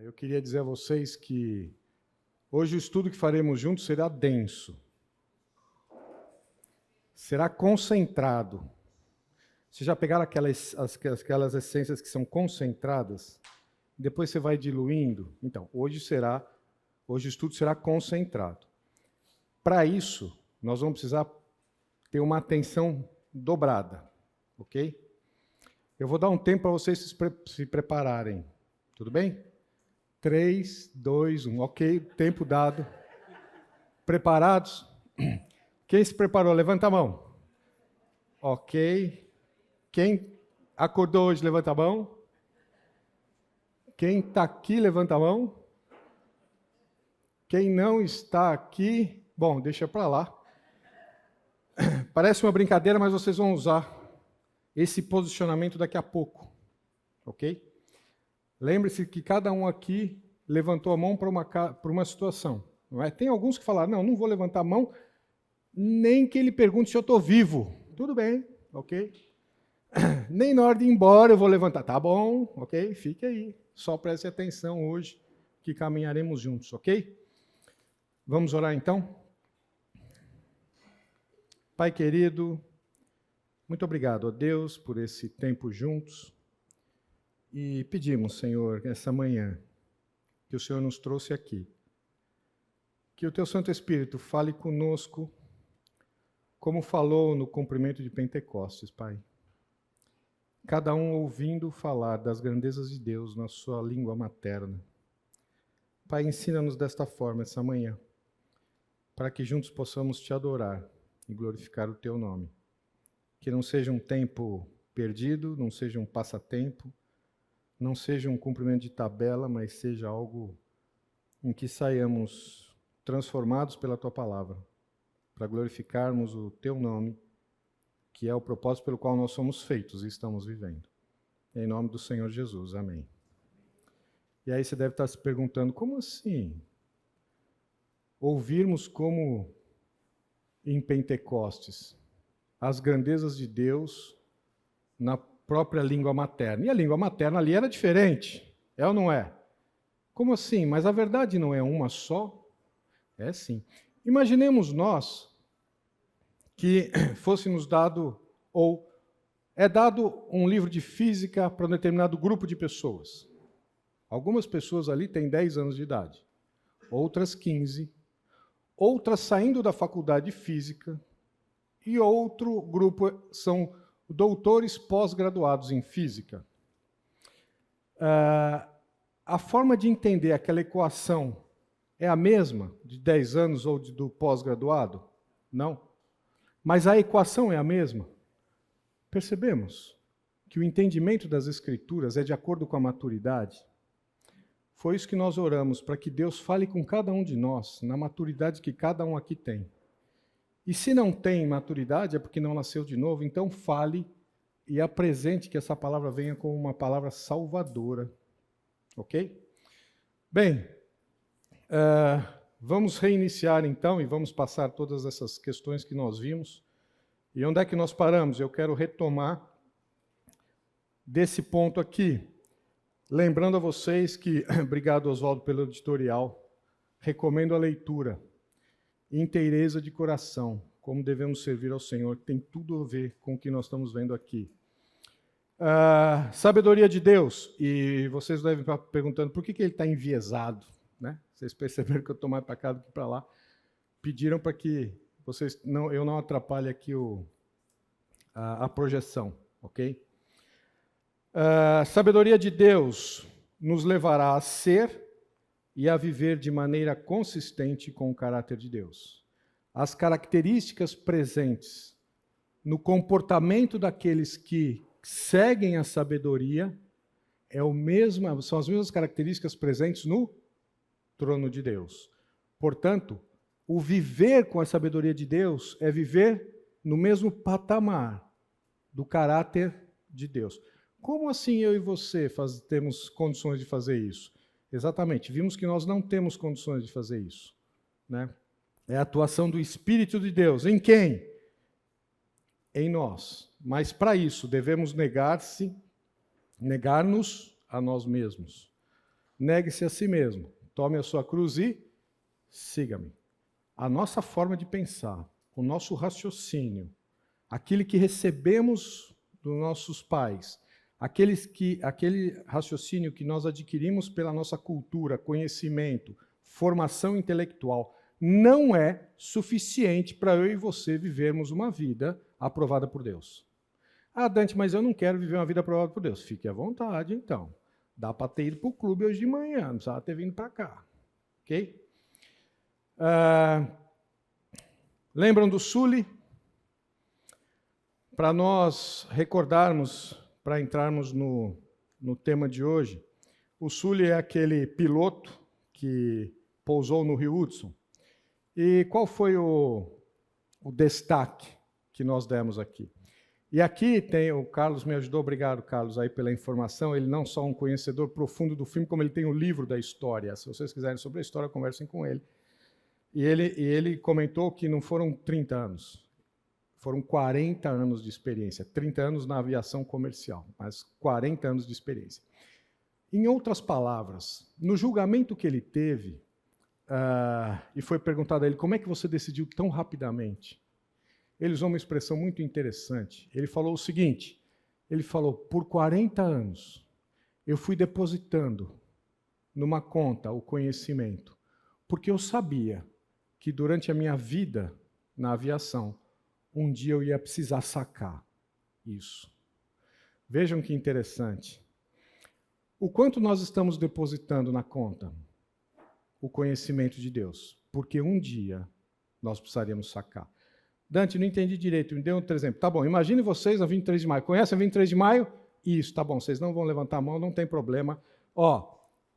Eu queria dizer a vocês que hoje o estudo que faremos juntos será denso. Será concentrado. Vocês já pegaram aquelas essências que são concentradas? Depois você vai diluindo? Então, hoje o estudo será concentrado. Para isso, nós vamos precisar ter uma atenção dobrada, ok? Eu vou dar um tempo para vocês se prepararem. Tudo bem? 3, 2, 1. Ok, tempo dado. Preparados? Quem se preparou? Levanta a mão. Ok. Quem acordou hoje, levanta a mão. Quem está aqui, levanta a mão. Quem não está aqui, bom, deixa para lá. Parece uma brincadeira, mas vocês vão usar esse posicionamento daqui a pouco. Ok? Lembre-se que cada um aqui levantou a mão para uma situação. Não é? Tem alguns que falaram, não vou levantar a mão, nem que ele pergunte se eu estou vivo. Tudo bem, ok? Nem na hora de ir embora eu vou levantar. Tá bom, ok? Fique aí. Só preste atenção hoje que caminharemos juntos, ok? Vamos orar então? Pai querido, muito obrigado a Deus por esse tempo juntos. E pedimos, Senhor, essa manhã, que o Senhor nos trouxe aqui. Que o Teu Santo Espírito fale conosco, como falou no cumprimento de Pentecostes, Pai. Cada um ouvindo falar das grandezas de Deus na sua língua materna. Pai, ensina-nos desta forma essa manhã, para que juntos possamos Te adorar e glorificar o Teu nome. Que não seja um tempo perdido, não seja um passatempo, não seja um cumprimento de tabela, mas seja algo em que saiamos transformados pela Tua palavra, para glorificarmos o Teu nome, que é o propósito pelo qual nós somos feitos e estamos vivendo. Em nome do Senhor Jesus, amém. E aí você deve estar se perguntando, como assim? Ouvirmos como em Pentecostes as grandezas de Deus na própria língua materna. E a língua materna ali era diferente, é ou não é? Como assim? Mas a verdade não é uma só? É sim. Imaginemos nós que fosse-nos dado, ou é dado um livro de física para um determinado grupo de pessoas. Algumas pessoas ali têm 10 anos de idade, outras 15, outras saindo da faculdade de física, e outro grupo são doutores pós-graduados em física. A forma de entender aquela equação é a mesma de 10 anos ou do pós-graduado? Não. Mas a equação é a mesma. Percebemos que o entendimento das Escrituras é de acordo com a maturidade. Foi isso que nós oramos, para que Deus fale com cada um de nós, na maturidade que cada um aqui tem. E se não tem maturidade, é porque não nasceu de novo, então fale e apresente que essa palavra venha como uma palavra salvadora. Ok? Bem, vamos reiniciar então e vamos passar todas essas questões que nós vimos. E onde é que nós paramos? Eu quero retomar desse ponto aqui. Lembrando a vocês que, obrigado Oswaldo pelo editorial, recomendo a leitura. Inteireza de coração, como devemos servir ao Senhor, que tem tudo a ver com o que nós estamos vendo aqui. Sabedoria de Deus, e vocês devem estar perguntando por que ele está enviesado, né? Vocês perceberam que eu estou mais para cá do que para lá. Pediram para que eu não atrapalhe aqui a projeção, ok? Sabedoria de Deus nos levará a ser e a viver de maneira consistente com o caráter de Deus. As características presentes no comportamento daqueles que seguem a sabedoria são as mesmas características presentes no trono de Deus. Portanto, o viver com a sabedoria de Deus é viver no mesmo patamar do caráter de Deus. Como assim eu e você temos condições de fazer isso? Exatamente, vimos que nós não temos condições de fazer isso, né? É a atuação do Espírito de Deus. Em quem? Em nós. Mas para isso devemos negar-nos a nós mesmos. negue-se a si mesmo, tome a sua cruz e siga-me. A nossa forma de pensar, o nosso raciocínio, aquilo que recebemos dos nossos pais, aquele raciocínio que nós adquirimos pela nossa cultura, conhecimento, formação intelectual, não é suficiente para eu e você vivermos uma vida aprovada por Deus. Ah, Dante, mas eu não quero viver uma vida aprovada por Deus. Fique à vontade, então. Dá para ter ido para o clube hoje de manhã, não precisava ter vindo para cá. Ok? Lembram do Sully? Para nós recordarmos, para entrarmos no tema de hoje, o Sully é aquele piloto que pousou no Rio Hudson. E qual foi o destaque que nós demos aqui? E aqui tem, o Carlos me ajudou, obrigado, Carlos, aí pela informação. Ele não só um conhecedor profundo do filme, como ele tem o livro da história. Se vocês quiserem sobre a história, conversem com ele. E ele comentou que não foram 30 anos, foram 40 anos de experiência. 30 anos na aviação comercial, mas 40 anos de experiência. Em outras palavras, no julgamento que ele teve, e foi perguntado a ele, como é que você decidiu tão rapidamente? Ele usou uma expressão muito interessante. Ele falou o seguinte, ele falou, por 40 anos, eu fui depositando numa conta o conhecimento, porque eu sabia que durante a minha vida na aviação, um dia eu ia precisar sacar isso. Vejam que interessante. O quanto nós estamos depositando na conta? O conhecimento de Deus, porque um dia nós precisaríamos sacar. Dante, não entendi direito, me dê outro exemplo. Tá bom, imagine vocês a 23 de maio. Conhecem a 23 de maio? Isso, tá bom, vocês não vão levantar a mão, não tem problema.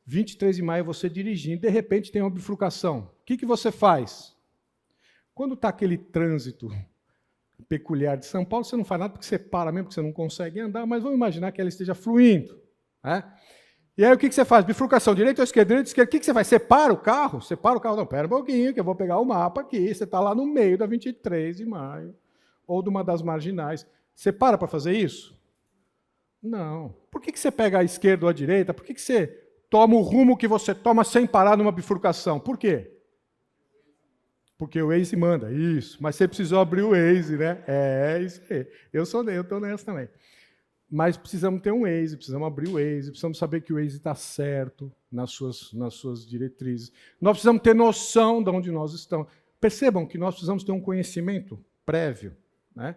23 de maio você dirigindo, de repente tem uma bifurcação. O que você faz? Quando está aquele trânsito peculiar de São Paulo, você não faz nada porque você para mesmo, porque você não consegue andar, mas vamos imaginar que ela esteja fluindo. Né? E aí o que você faz? Bifurcação, direita ou esquerda, direita ou esquerda. O que você faz? Separa o carro? Separa o carro? Não, pera um pouquinho, que eu vou pegar o mapa aqui. Você está lá no meio da 23 de maio, ou de uma das marginais. Você para fazer isso? Não. Por que você pega a esquerda ou a direita? Por que você toma o rumo que você toma sem parar numa bifurcação? Por quê? Porque o Waze manda, isso. Mas você precisou abrir o Waze, né? É isso aí. Eu estou nessa também. Mas precisamos ter um Waze, precisamos abrir o Waze, precisamos saber que o Waze está certo nas suas diretrizes. Nós precisamos ter noção de onde nós estamos. Percebam que nós precisamos ter um conhecimento prévio. Né?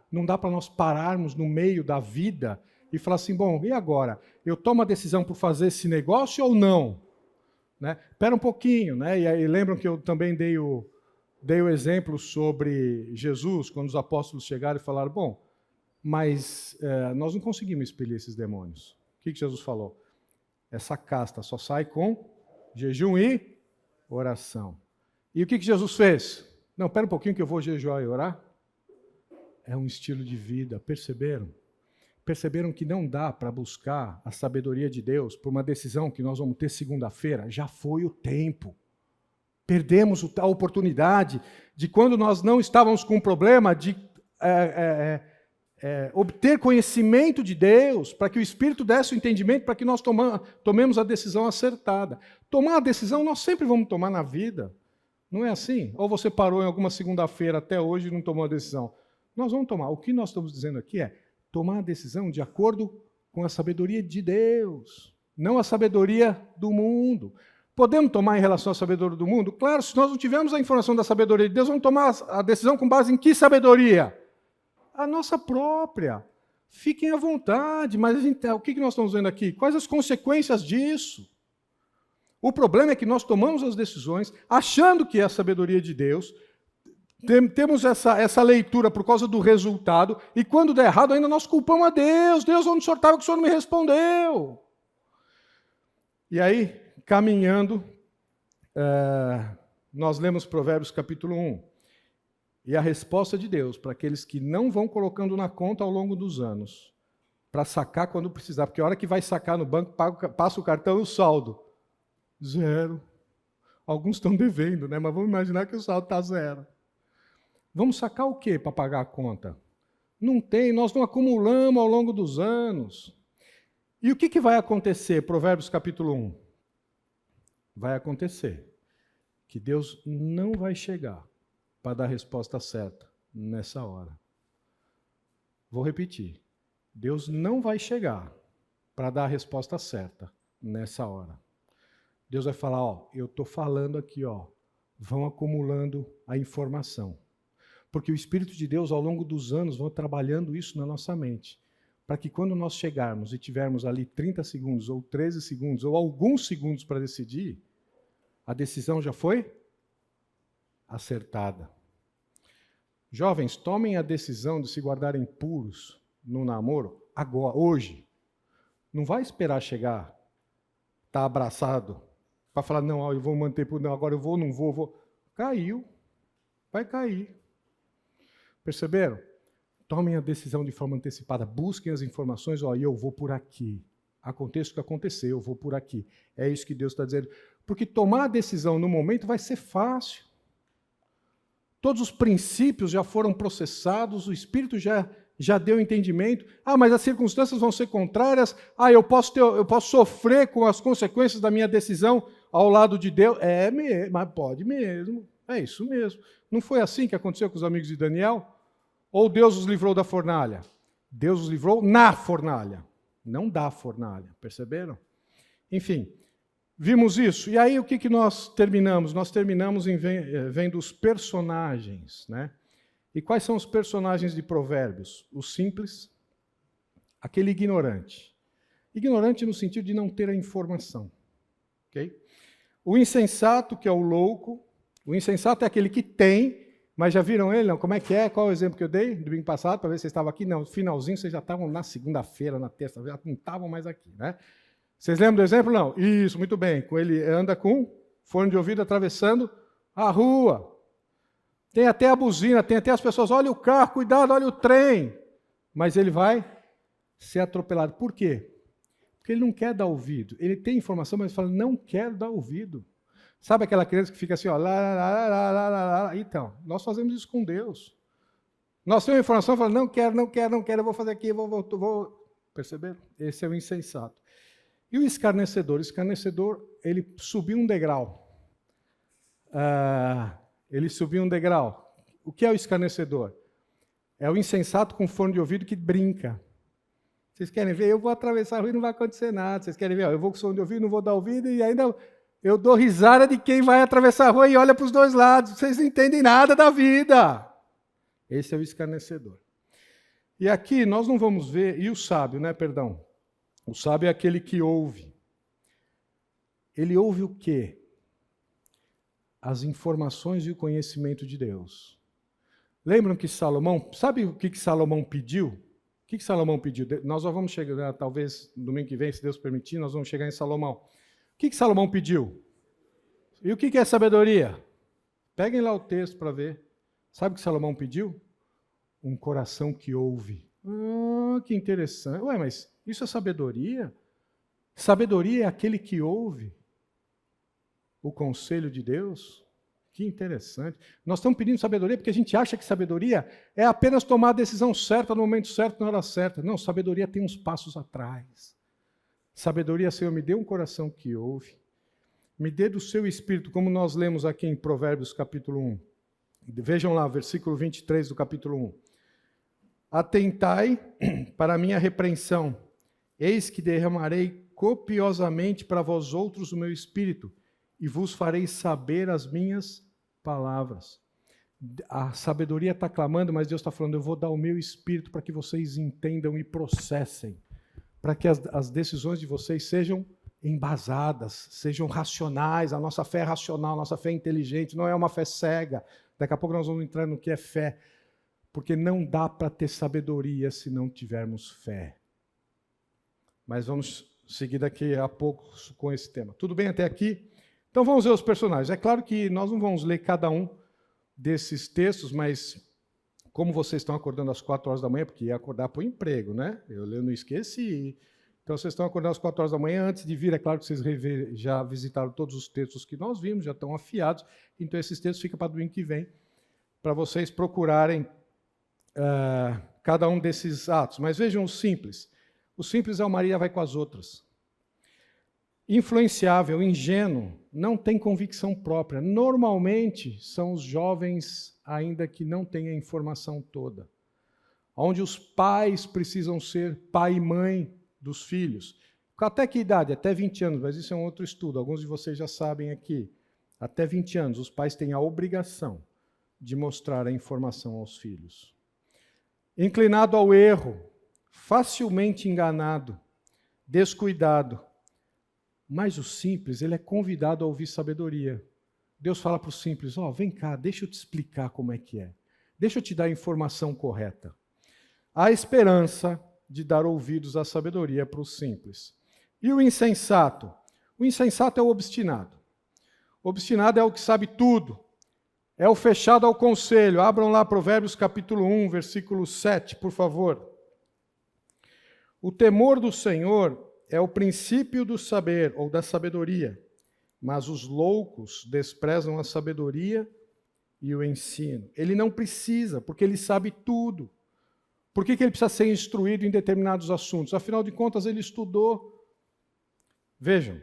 Não dá para nós pararmos no meio da vida e falar assim, bom, e agora? Eu tomo a decisão por fazer esse negócio ou não? Né? Espera um pouquinho. Né? E aí, lembram que eu também dei o exemplo sobre Jesus, quando os apóstolos chegaram e falaram, bom, mas nós não conseguimos expelir esses demônios. O que Jesus falou? Essa casta só sai com jejum e oração. E o que Jesus fez? Não, espera um pouquinho que eu vou jejuar e orar. É um estilo de vida, perceberam? Perceberam que não dá para buscar a sabedoria de Deus por uma decisão que nós vamos ter segunda-feira? Já foi o tempo. Perdemos a oportunidade de, quando nós não estávamos com um problema, de obter conhecimento de Deus, para que o Espírito desse o entendimento, para que nós tomemos a decisão acertada. Tomar a decisão nós sempre vamos tomar na vida. Não é assim? Ou você parou em alguma segunda-feira até hoje e não tomou a decisão. Nós vamos tomar. O que nós estamos dizendo aqui é tomar a decisão de acordo com a sabedoria de Deus, não a sabedoria do mundo. Podemos tomar em relação à sabedoria do mundo? Claro, se nós não tivermos a informação da sabedoria de Deus, vamos tomar a decisão com base em que sabedoria? A nossa própria. Fiquem à vontade, mas o que nós estamos vendo aqui? Quais as consequências disso? O problema é que nós tomamos as decisões achando que é a sabedoria de Deus, temos essa leitura por causa do resultado, e quando der errado ainda nós culpamos a Deus. Deus, onde o senhor estava que o senhor não me respondeu? E aí, caminhando, nós lemos Provérbios capítulo 1. E a resposta de Deus para aqueles que não vão colocando na conta ao longo dos anos, para sacar quando precisar, porque a hora que vai sacar no banco, passa o cartão e o saldo. 0. Alguns estão devendo, né? Mas vamos imaginar que o saldo está 0. Vamos sacar o quê para pagar a conta? Não tem, nós não acumulamos ao longo dos anos. E o que vai acontecer? Provérbios capítulo 1. Vai acontecer que Deus não vai chegar para dar a resposta certa nessa hora. Vou repetir. Deus não vai chegar para dar a resposta certa nessa hora. Deus vai falar, ó, eu estou falando aqui, ó, vão acumulando a informação. Porque o Espírito de Deus, ao longo dos anos, vai trabalhando isso na nossa mente. Para que quando nós chegarmos e tivermos ali 30 segundos, ou 13 segundos, ou alguns segundos para decidir, a decisão já foi acertada. Jovens, tomem a decisão de se guardarem puros no namoro agora, hoje. Não vai esperar chegar, tá abraçado, para falar, não, eu vou manter por não, agora eu vou, não vou. Caiu, vai cair. Perceberam? Tomem a decisão de forma antecipada, busquem as informações, ó, eu vou por aqui. Aconteça o que acontecer, eu vou por aqui. É isso que Deus está dizendo. Porque tomar a decisão no momento vai ser fácil. Todos os princípios já foram processados, o Espírito já deu entendimento. Ah, mas as circunstâncias vão ser contrárias. Ah, eu posso sofrer com as consequências da minha decisão ao lado de Deus. É mesmo, mas pode mesmo. É isso mesmo. Não foi assim que aconteceu com os amigos de Daniel? Ou Deus os livrou da fornalha? Deus os livrou na fornalha, não da fornalha. Perceberam? Enfim, vimos isso. E aí o que nós terminamos? Nós terminamos vendo os personagens, né? E quais são os personagens de Provérbios? O simples, aquele ignorante. Ignorante no sentido de não ter a informação. Okay? O insensato, que é o louco. O insensato é aquele que tem, mas já viram ele? Não? Como é que é? Qual é o exemplo que eu dei do domingo passado? Para ver se vocês estavam aqui. Não, no finalzinho vocês já estavam na segunda-feira, na terça, já não estavam mais aqui, né? Vocês lembram do exemplo? Não. Isso, muito bem. Ele anda com fone de ouvido atravessando a rua. Tem até a buzina, tem até as pessoas, olha o carro, cuidado, olha o trem. Mas ele vai ser atropelado. Por quê? Porque ele não quer dar ouvido. Ele tem informação, mas ele fala, não quero dar ouvido. Sabe aquela criança que fica assim, ó, lá. Então, nós fazemos isso com Deus. Nós temos informação e falamos, não quero, eu vou fazer aqui, vou. Perceberam? Esse é o insensato. E o escarnecedor? O escarnecedor, ele subiu um degrau. Ele subiu um degrau. O que é o escarnecedor? É o insensato com fone de ouvido que brinca. Vocês querem ver? Eu vou atravessar a rua e não vai acontecer nada. Vocês querem ver? Eu vou com fone de ouvido, não vou dar ouvido e ainda eu dou risada de quem vai atravessar a rua e olha para os dois lados. Vocês não entendem nada da vida. Esse é o escarnecedor. E aqui nós não vamos ver... E o sábio, né? Perdão. O sábio é aquele que ouve. Ele ouve o quê? As informações e o conhecimento de Deus. Lembram que Salomão... Sabe o que Salomão pediu? O que Salomão pediu? Nós já vamos chegar, talvez, domingo que vem, se Deus permitir, nós vamos chegar em Salomão. O que Salomão pediu? E o que é sabedoria? Peguem lá o texto para ver. Sabe o que Salomão pediu? Um coração que ouve. Que interessante. Ué, mas isso é sabedoria? Sabedoria é aquele que ouve o conselho de Deus? Que interessante. Nós estamos pedindo sabedoria porque a gente acha que sabedoria é apenas tomar a decisão certa no momento certo, na hora certa. Não, sabedoria tem uns passos atrás. Sabedoria, Senhor, me dê um coração que ouve. Me dê do seu espírito, como nós lemos aqui em Provérbios capítulo 1. Vejam lá, versículo 23 do capítulo 1. Atentai para a minha repreensão. Eis que derramarei copiosamente para vós outros o meu espírito, e vos farei saber as minhas palavras. A sabedoria está clamando, mas Deus está falando, eu vou dar o meu espírito para que vocês entendam e processem, para que as decisões de vocês sejam embasadas, sejam racionais. A nossa fé é racional, a nossa fé é inteligente, não é uma fé cega. Daqui a pouco nós vamos entrar no que é fé, porque não dá para ter sabedoria se não tivermos fé. Mas vamos seguir daqui a pouco com esse tema. Tudo bem até aqui? Então vamos ver os personagens. É claro que nós não vamos ler cada um desses textos, mas como vocês estão acordando às 4 horas da manhã, porque ia acordar para o emprego, né? Eu não esqueci. Então vocês estão acordando às 4 horas da manhã, antes de vir, é claro que vocês já visitaram todos os textos que nós vimos, já estão afiados, então esses textos ficam para domingo que vem, para vocês procurarem cada um desses atos. Mas vejam o simples. O simples é o Maria vai com as outras. Influenciável, ingênuo, não tem convicção própria. Normalmente são os jovens ainda que não têm a informação toda. Onde os pais precisam ser pai e mãe dos filhos. Até que idade? Até 20 anos, mas isso é um outro estudo. Alguns de vocês já sabem aqui. Até 20 anos, os pais têm a obrigação de mostrar a informação aos filhos. Inclinado ao erro, facilmente enganado, descuidado. Mas o simples, ele é convidado a ouvir sabedoria. Deus fala para o simples, vem cá, deixa eu te explicar como é que é. Deixa eu te dar a informação correta. Há esperança de dar ouvidos à sabedoria para o simples. E o insensato? O insensato é o obstinado. O obstinado é o que sabe tudo. É o fechado ao conselho. Abram lá Provérbios capítulo 1, versículo 7, por favor. O temor do Senhor é o princípio do saber ou da sabedoria, mas os loucos desprezam a sabedoria e o ensino. Ele não precisa, porque ele sabe tudo. Por que ele precisa ser instruído em determinados assuntos? Afinal de contas, ele estudou. Vejam,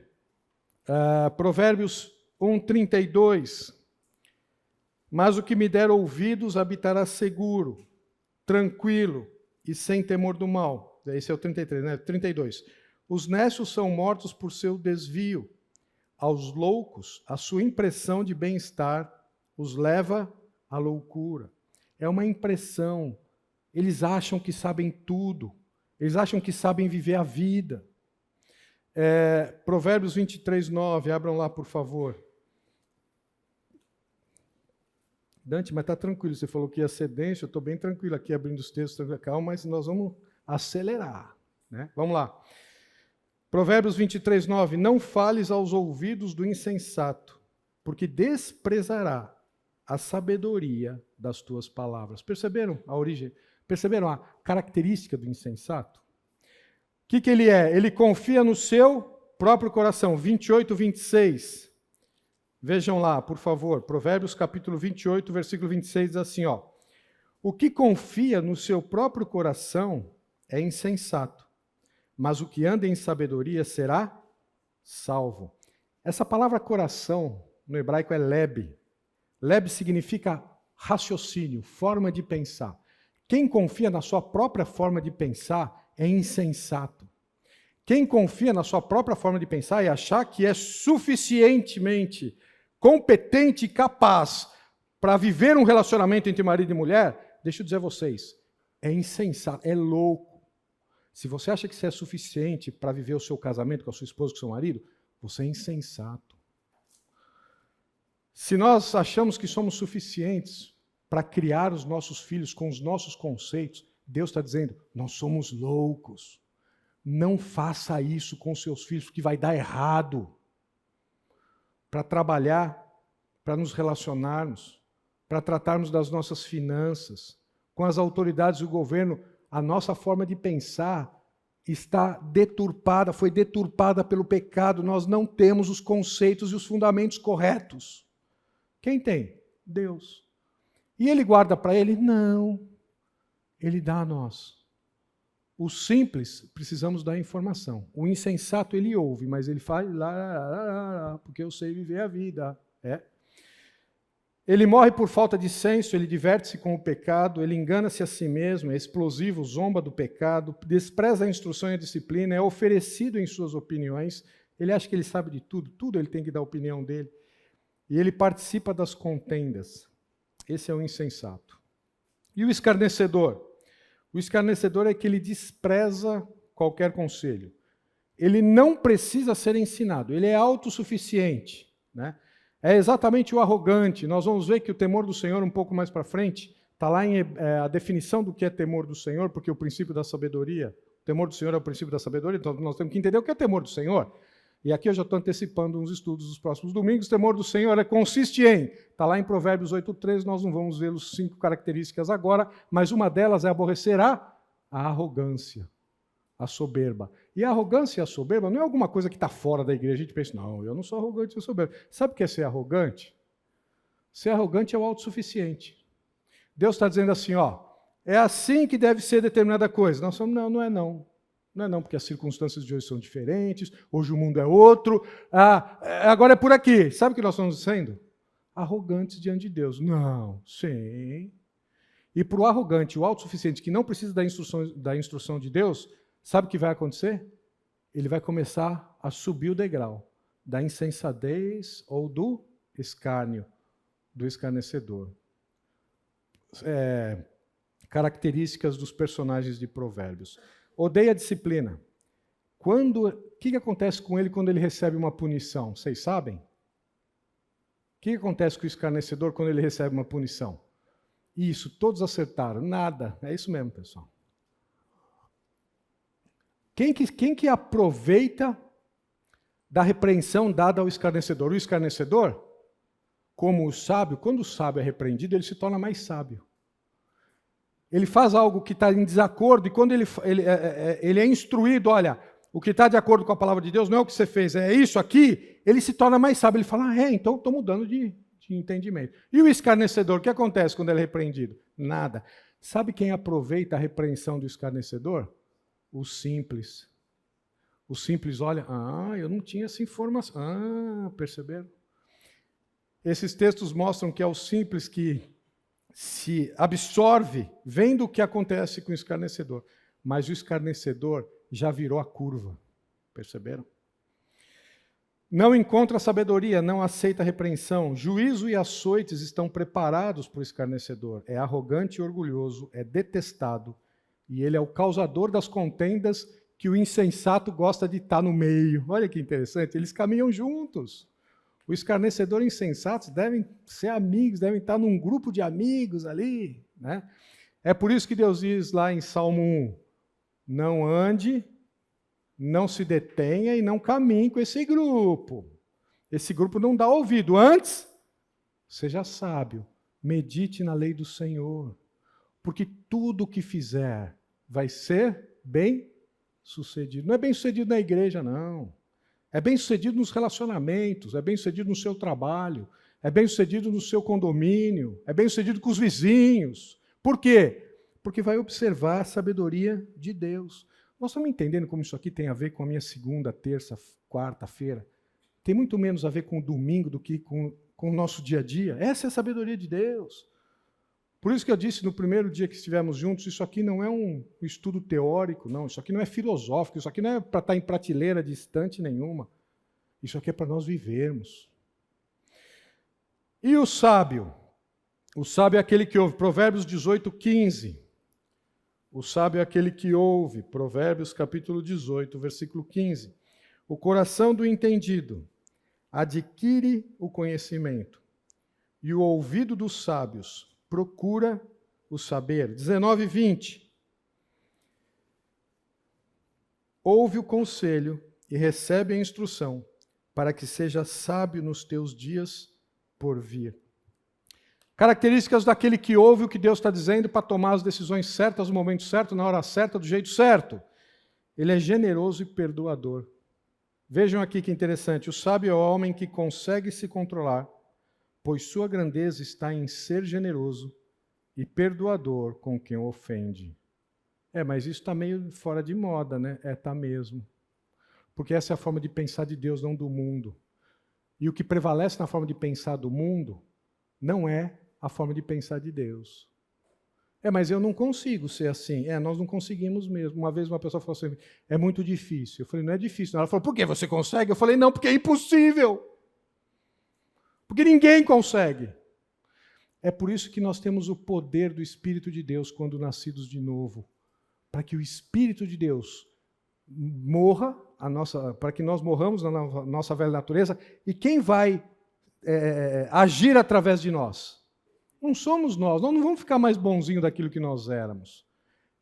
Provérbios 1:32. Mas o que me der ouvidos habitará seguro, tranquilo e sem temor do mal. Esse é o 33, né? 32. Os nécios são mortos por seu desvio. Aos loucos, a sua impressão de bem-estar os leva à loucura. É uma impressão. Eles acham que sabem tudo. Eles acham que sabem viver a vida. Provérbios 23:9, abram lá, por favor. Dante, mas está tranquilo, você falou que ia ser denso, eu estou bem tranquilo aqui abrindo os textos, calma, mas nós vamos acelerar. Né? Vamos lá. Provérbios 23:9, não fales aos ouvidos do insensato, porque desprezará a sabedoria das tuas palavras. Perceberam a origem? Perceberam a característica do insensato? O que ele é? Ele confia no seu próprio coração. 28:26. Vejam lá, por favor, Provérbios capítulo 28, versículo 26, diz assim, o que confia no seu próprio coração é insensato, mas o que anda em sabedoria será salvo. Essa palavra coração, no hebraico, é leb. Leb significa raciocínio, forma de pensar. Quem confia na sua própria forma de pensar é insensato. Quem confia na sua própria forma de pensar e achar que é suficientemente competente e capaz para viver um relacionamento entre marido e mulher, deixa eu dizer a vocês, é insensato, é louco. Se você acha que você é suficiente para viver o seu casamento com a sua esposa, com o seu marido, você é insensato. Se nós achamos que somos suficientes para criar os nossos filhos com os nossos conceitos, Deus está dizendo, nós somos loucos. Não faça isso com seus filhos, porque vai dar errado. Para trabalhar, para nos relacionarmos, para tratarmos das nossas finanças, com as autoridades do governo, a nossa forma de pensar está deturpada, foi deturpada pelo pecado, nós não temos os conceitos e os fundamentos corretos. Quem tem? Deus. E Ele guarda para Ele? Não. Ele dá a nós. O simples, precisamos dar informação. O insensato, ele ouve, mas ele faz lá, porque eu sei viver a vida. Ele morre por falta de senso, ele diverte-se com o pecado, ele engana-se a si mesmo, é explosivo, zomba do pecado, despreza a instrução e a disciplina, é oferecido em suas opiniões, ele acha que ele sabe de tudo, tudo ele tem que dar a opinião dele. E ele participa das contendas. Esse é o insensato. E o escarnecedor? O escarnecedor é que ele despreza qualquer conselho. Ele não precisa ser ensinado, ele é autossuficiente. Né? É exatamente o arrogante. Nós vamos ver que o temor do Senhor, um pouco mais para frente, está lá a definição do que é temor do Senhor, porque o princípio da sabedoria, o temor do Senhor é o princípio da sabedoria, então nós temos que entender o que é temor do Senhor. E aqui eu já estou antecipando uns estudos dos próximos domingos. O temor do Senhor consiste em, está lá em Provérbios 8:13, nós não vamos ver as 5 características agora, mas uma delas é aborrecer a arrogância, a soberba. E a arrogância e a soberba não é alguma coisa que está fora da igreja. A gente pensa, não, eu não sou arrogante, eu sou soberbo. Sabe o que é ser arrogante? Ser arrogante é o autossuficiente. Deus está dizendo assim, é assim que deve ser determinada coisa. Nós somos, não é não. Não é não, porque as circunstâncias de hoje são diferentes, hoje o mundo é outro, agora é por aqui. Sabe o que nós estamos sendo? Arrogantes diante de Deus. Não, sim. E para o arrogante, o autossuficiente, que não precisa da instrução de Deus, sabe o que vai acontecer? Ele vai começar a subir o degrau da insensatez ou do escárnio, do escarnecedor. Características dos personagens de Provérbios. Odeia a disciplina. O que acontece com ele quando ele recebe uma punição? Vocês sabem? O que acontece com o escarnecedor quando ele recebe uma punição? Isso, todos acertaram. Nada. É isso mesmo, pessoal. Quem que aproveita da repreensão dada ao escarnecedor? O escarnecedor, como o sábio, quando o sábio é repreendido, ele se torna mais sábio. Ele faz algo que está em desacordo, e quando ele é instruído, olha, o que está de acordo com a palavra de Deus não é o que você fez, é isso aqui, ele se torna mais sábio. Ele fala, então estou mudando de entendimento. E o escarnecedor, o que acontece quando ele é repreendido? Nada. Sabe quem aproveita a repreensão do escarnecedor? O simples. O simples olha, eu não tinha essa informação. Perceberam? Esses textos mostram que é o simples que se absorve, vendo o que acontece com o escarnecedor. Mas o escarnecedor já virou a curva. Perceberam? Não encontra sabedoria, não aceita repreensão. Juízo e açoites estão preparados para o escarnecedor. É arrogante e orgulhoso, é detestado. E ele é o causador das contendas que o insensato gosta de estar no meio. Olha que interessante, eles caminham juntos. O escarnecedor e insensatos devem ser amigos, devem estar num grupo de amigos ali. Né? É por isso que Deus diz lá em Salmo 1, não ande, não se detenha e não caminhe com esse grupo. Esse grupo não dá ouvido. Antes, seja sábio, medite na lei do Senhor, porque tudo o que fizer vai ser bem sucedido. Não é bem sucedido na igreja, não. É bem sucedido nos relacionamentos, é bem sucedido no seu trabalho, é bem sucedido no seu condomínio, é bem sucedido com os vizinhos. Por quê? Porque vai observar a sabedoria de Deus. Nós estamos entendendo como isso aqui tem a ver com a minha segunda, terça, quarta-feira. Tem muito menos a ver com o domingo do que com o nosso dia a dia. Essa é a sabedoria de Deus. Por isso que eu disse no primeiro dia que estivemos juntos, isso aqui não é um estudo teórico, não. Isso aqui não é filosófico, isso aqui não é para estar em prateleira distante nenhuma. Isso aqui é para nós vivermos. E o sábio? O sábio é aquele que ouve. Provérbios 18, 15. O sábio é aquele que ouve. Provérbios capítulo 18, versículo 15. O coração do entendido adquire o conhecimento, e o ouvido dos sábios procura o saber. 19 e 20. Ouve o conselho e recebe a instrução, para que seja sábio nos teus dias por vir. Características daquele que ouve o que Deus está dizendo para tomar as decisões certas no momento certo, na hora certa, do jeito certo. Ele é generoso e perdoador. Vejam aqui que interessante. O sábio é o homem que consegue se controlar, pois sua grandeza está em ser generoso e perdoador com quem o ofende. Mas isso está meio fora de moda, né? Está mesmo. Porque essa é a forma de pensar de Deus, não do mundo. E o que prevalece na forma de pensar do mundo não é a forma de pensar de Deus. Mas eu não consigo ser assim. Nós não conseguimos mesmo. Uma vez uma pessoa falou assim, é muito difícil. Eu falei, não é difícil. Ela falou, por que você consegue? Eu falei, não, porque é impossível. Porque ninguém consegue. É por isso que nós temos o poder do Espírito de Deus quando nascidos de novo. Para que o Espírito de Deus morra, para que nós morramos na nossa velha natureza. E quem vai agir através de nós? Não somos nós não vamos ficar mais bonzinho daquilo que nós éramos.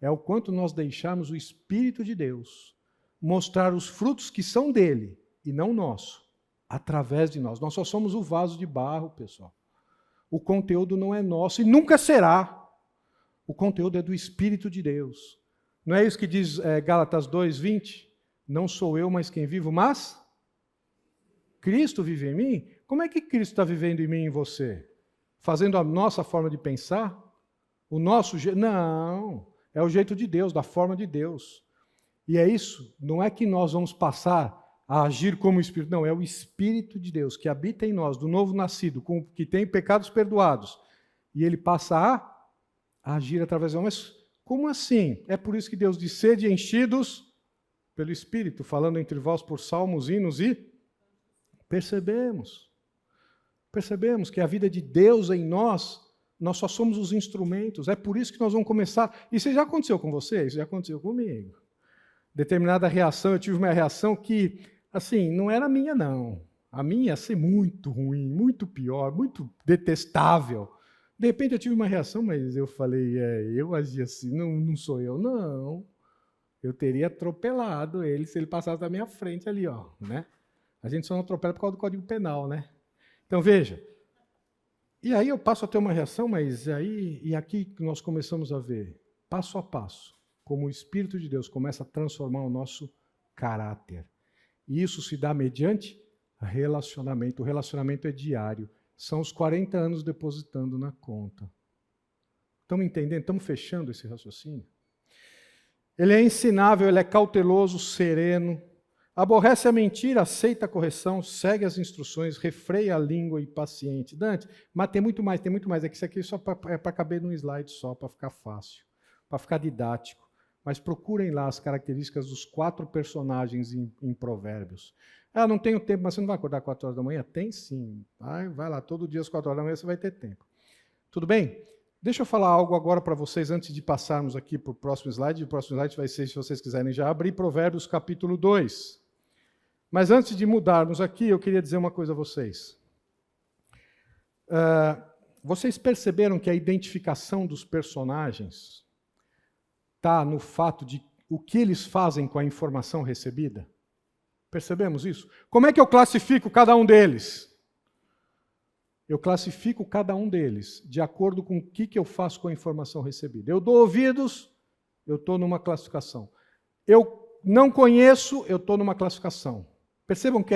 É o quanto nós deixarmos o Espírito de Deus mostrar os frutos que são dele e não nosso, através de nós. Nós só somos o vaso de barro, pessoal. O conteúdo não é nosso e nunca será. O conteúdo é do Espírito de Deus. Não é isso que diz Gálatas 2:20? Não sou eu, mas quem vivo, mas Cristo vive em mim? Como é que Cristo está vivendo em mim e em você? Fazendo a nossa forma de pensar? O nosso jeito? Não. É o jeito de Deus, da forma de Deus. E é isso, não é que nós vamos passar a agir como o Espírito, não, é o Espírito de Deus que habita em nós, do novo nascido, que tem pecados perdoados, e ele passa a agir através de nós. Mas como assim? É por isso que Deus diz, sede enchidos pelo Espírito, falando entre vós por salmos, hinos e percebemos que a vida de Deus em nós só somos os instrumentos. É por isso que nós vamos começar. Isso já aconteceu com você? Isso já aconteceu comigo. Determinada reação, eu tive uma reação que, assim, não era minha, não. A minha ia ser muito ruim, muito pior, muito detestável. De repente eu tive uma reação, mas eu falei, eu agi assim, não sou eu, não. Eu teria atropelado ele se ele passasse da minha frente ali, ó, né? A gente só não atropela por causa do Código Penal, né? Então, veja. E aí eu passo a ter uma reação, mas aí, e aqui nós começamos a ver, passo a passo, como o Espírito de Deus começa a transformar o nosso caráter. E isso se dá mediante relacionamento. O relacionamento é diário. São os 40 anos depositando na conta. Estamos entendendo? Estamos fechando esse raciocínio? Ele é ensinável, ele é cauteloso, sereno, aborrece a mentira, aceita a correção, segue as instruções, refreia a língua e paciente. Dante, mas tem muito mais. É que isso aqui só é para caber num slide só, para ficar fácil, para ficar didático. Mas procurem lá as características dos 4 personagens em Provérbios. Ah, não tenho tempo, mas você não vai acordar 4 horas da manhã? Tem sim. Vai lá, todo dia às 4 horas da manhã você vai ter tempo. Tudo bem? Deixa eu falar algo agora para vocês, antes de passarmos aqui para o próximo slide. O próximo slide vai ser, se vocês quiserem já abrir, Provérbios capítulo 2. Mas antes de mudarmos aqui, eu queria dizer uma coisa a vocês. Vocês perceberam que a identificação dos personagens está no fato de o que eles fazem com a informação recebida? Percebemos isso? Como é que eu classifico cada um deles? Eu classifico cada um deles de acordo com o que eu faço com a informação recebida. Eu dou ouvidos, eu estou numa classificação. Eu não conheço, eu estou numa classificação. Percebam que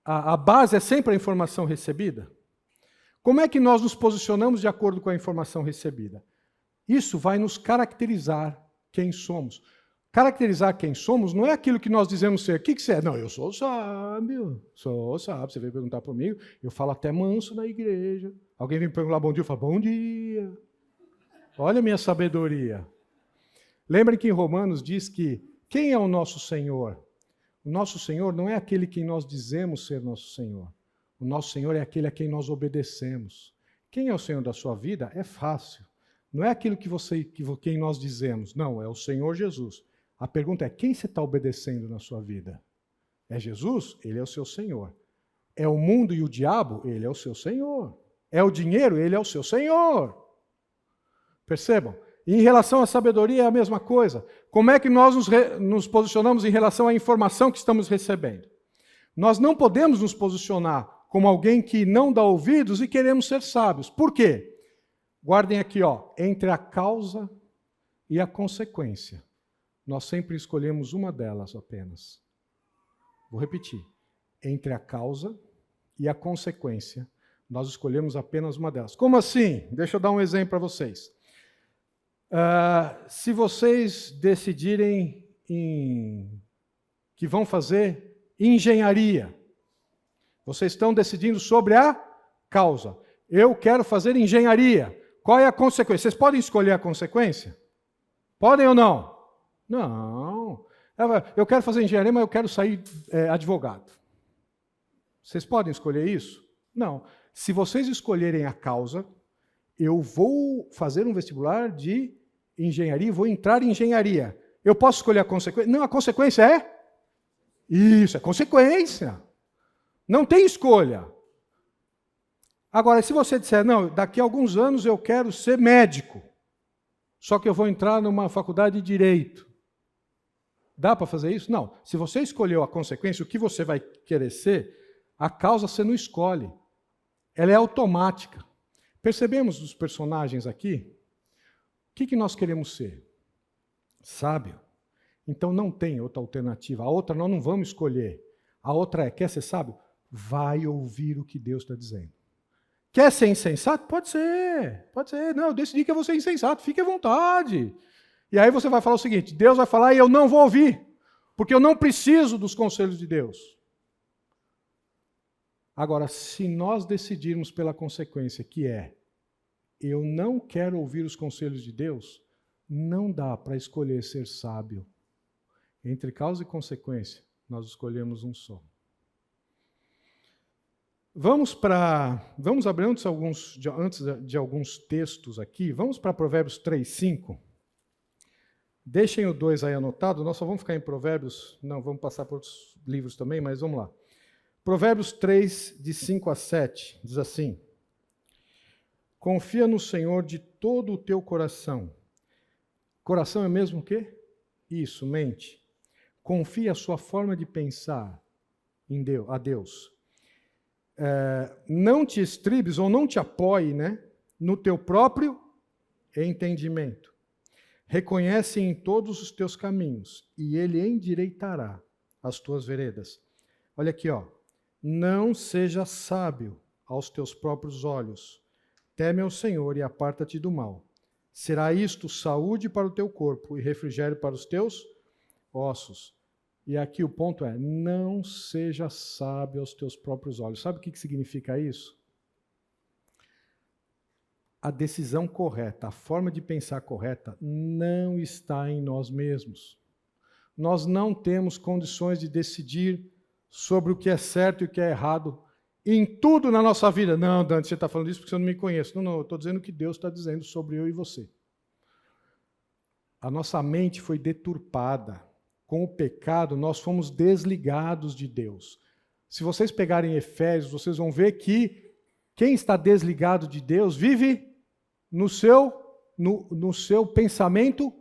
a base é sempre a informação recebida? Como é que nós nos posicionamos de acordo com a informação recebida? Isso vai nos caracterizar quem somos. Caracterizar quem somos não é aquilo que nós dizemos ser. O que você é? Não, eu sou sábio. Sou sábio. Você veio perguntar para mim, eu falo até manso na igreja. Alguém vem perguntar bom dia, eu falo bom dia. Olha a minha sabedoria. Lembrem que em Romanos diz que quem é o nosso Senhor? O nosso Senhor não é aquele que nós dizemos ser nosso Senhor. O nosso Senhor é aquele a quem nós obedecemos. Quem é o Senhor da sua vida? É fácil. Não é aquilo quem nós dizemos. Não, é o Senhor Jesus. A pergunta é, quem você está obedecendo na sua vida? É Jesus? Ele é o seu Senhor. É o mundo e o diabo? Ele é o seu Senhor. É o dinheiro? Ele é o seu Senhor. Percebam? E em relação à sabedoria é a mesma coisa. Como é que nós nos posicionamos em relação à informação que estamos recebendo? Nós não podemos nos posicionar como alguém que não dá ouvidos e queremos ser sábios. Por quê? Guardem aqui, entre a causa e a consequência. Nós sempre escolhemos uma delas apenas. Vou repetir. Entre a causa e a consequência, nós escolhemos apenas uma delas. Como assim? Deixa eu dar um exemplo para vocês. Se vocês decidirem que vão fazer engenharia, vocês estão decidindo sobre a causa. Eu quero fazer engenharia. Qual é a consequência? Vocês podem escolher a consequência? Podem ou não? Não. Eu quero fazer engenharia, mas eu quero sair advogado. Vocês podem escolher isso? Não. Se vocês escolherem a causa, eu vou fazer um vestibular de engenharia e vou entrar em engenharia. Eu posso escolher a consequência? Não, a consequência é? Isso, é consequência. Não tem escolha. Agora, se você disser, não, daqui a alguns anos eu quero ser médico, só que eu vou entrar numa faculdade de Direito. Dá para fazer isso? Não. Se você escolheu a consequência, o que você vai querer ser, a causa você não escolhe. Ela é automática. Percebemos dos personagens aqui? O que nós queremos ser? Sábio. Então não tem outra alternativa. A outra nós não vamos escolher. A outra é, quer ser sábio? Vai ouvir o que Deus está dizendo. Quer ser insensato? Pode ser. Pode ser. Não, eu decidi que eu vou ser insensato. Fique à vontade. E aí você vai falar o seguinte, Deus vai falar e eu não vou ouvir. porque eu não preciso dos conselhos de Deus. Agora, se nós decidirmos pela consequência, que é, eu não quero ouvir os conselhos de Deus, não dá para escolher ser sábio. Entre causa e consequência, nós escolhemos um só. Vamos abrir antes de alguns textos aqui, vamos para Provérbios 3:5. Deixem o 2 aí anotado, nós só vamos ficar em Provérbios, não, vamos passar por outros livros também, mas vamos lá. Provérbios 3, de 5 a 7, diz assim: confia no Senhor de todo o teu coração. Coração é mesmo o quê? Isso, mente. Confia a sua forma de pensar a Deus. Não te estribes ou não te apoie, no teu próprio entendimento. Reconhece em todos os teus caminhos e ele endireitará as tuas veredas. Olha aqui, ó. Não seja sábio aos teus próprios olhos. Teme ao Senhor e aparta-te do mal. Será isto saúde para o teu corpo e refrigério para os teus ossos. E aqui o ponto é, não seja sábio aos teus próprios olhos. Sabe o que significa isso? A decisão correta, a forma de pensar correta, não está em nós mesmos. Nós não temos condições de decidir sobre o que é certo e o que é errado em tudo na nossa vida. Não, Dante, você está falando isso porque você não me conhece. Não, eu estou dizendo o que Deus está dizendo sobre eu e você. A nossa mente foi deturpada. Com o pecado, nós fomos desligados de Deus. Se vocês pegarem Efésios, vocês vão ver que quem está desligado de Deus vive no seu pensamento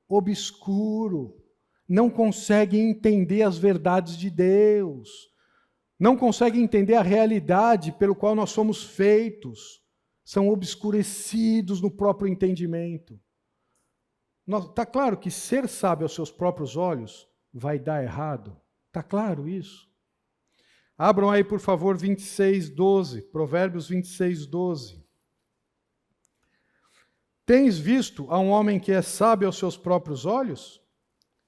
obscuro. Não consegue entender as verdades de Deus. Não consegue entender a realidade pelo qual nós somos feitos. São obscurecidos no próprio entendimento. Está claro que ser sábio aos seus próprios olhos vai dar errado? Está claro isso? Abram aí, por favor, 26:12, Provérbios 26:12. Tens visto a um homem que é sábio aos seus próprios olhos?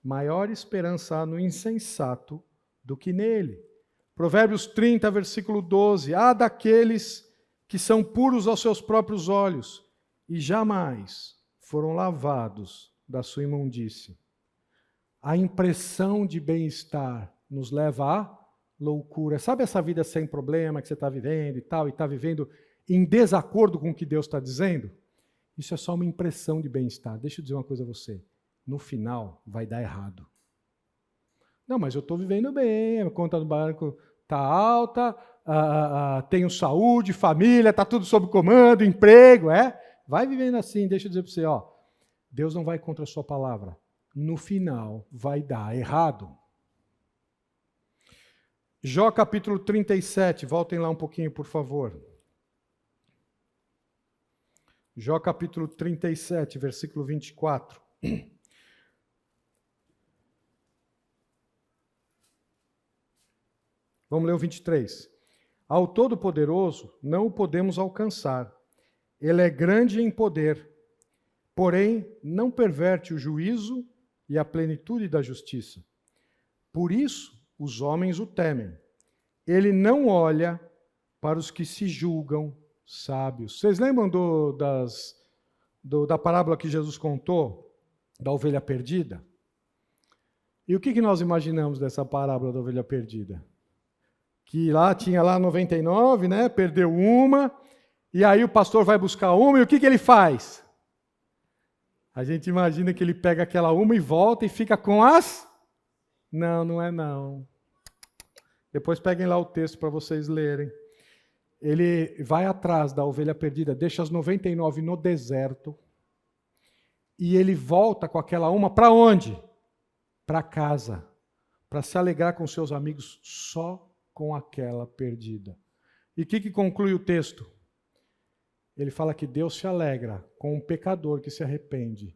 Maior esperança há no insensato do que nele. Provérbios 30, versículo 12. Há daqueles que são puros aos seus próprios olhos e jamais foram lavados da sua imundície. A impressão de bem-estar nos leva à loucura. Sabe essa vida sem problema que você está vivendo e está vivendo em desacordo com o que Deus está dizendo? Isso é só uma impressão de bem-estar. Deixa eu dizer uma coisa a você. No final, vai dar errado. Não, mas eu estou vivendo bem, a conta do banco está alta, tenho saúde, família, está tudo sob comando, emprego, Vai vivendo assim, deixa eu dizer para você, Deus não vai contra a sua palavra. No final, vai dar errado. Jó capítulo 37, voltem lá um pouquinho, por favor. Jó capítulo 37, versículo 24. Vamos ler o 23. Ao Todo-Poderoso não o podemos alcançar. Ele é grande em poder, porém não perverte o juízo e a plenitude da justiça. Por isso os homens o temem. Ele não olha para os que se julgam sábios. Vocês lembram da parábola que Jesus contou, da ovelha perdida? E o que nós imaginamos dessa parábola da ovelha perdida? Que tinha 99, perdeu uma, e aí o pastor vai buscar uma, e o que ele faz? A gente imagina que ele pega aquela uma e volta e fica com as... Não, não é não. Depois peguem lá o texto para vocês lerem. Ele vai atrás da ovelha perdida, deixa as 99 no deserto, e ele volta com aquela uma para onde? Para casa, para se alegrar com seus amigos só com aquela perdida. E o que conclui o texto? Ele fala que Deus se alegra com um pecador que se arrepende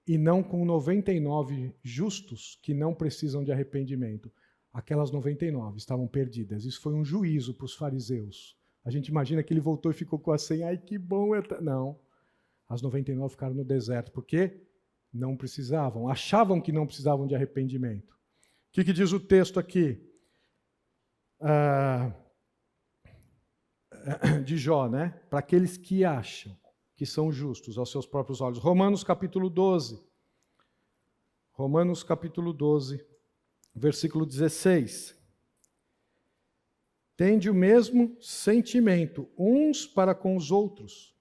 e não com 99 justos que não precisam de arrependimento. Aquelas 99 estavam perdidas. Isso foi um juízo para os fariseus. A gente imagina que ele voltou e ficou com a 100. Ai, que bom! Não. As 99 ficaram no deserto. Por quê? Não precisavam. Achavam que não precisavam de arrependimento. que diz o texto aqui? De Jó, né? Para aqueles que acham que são justos aos seus próprios olhos. Romanos capítulo 12. Romanos capítulo 12, versículo 16. Tende o mesmo sentimento uns para com os outros.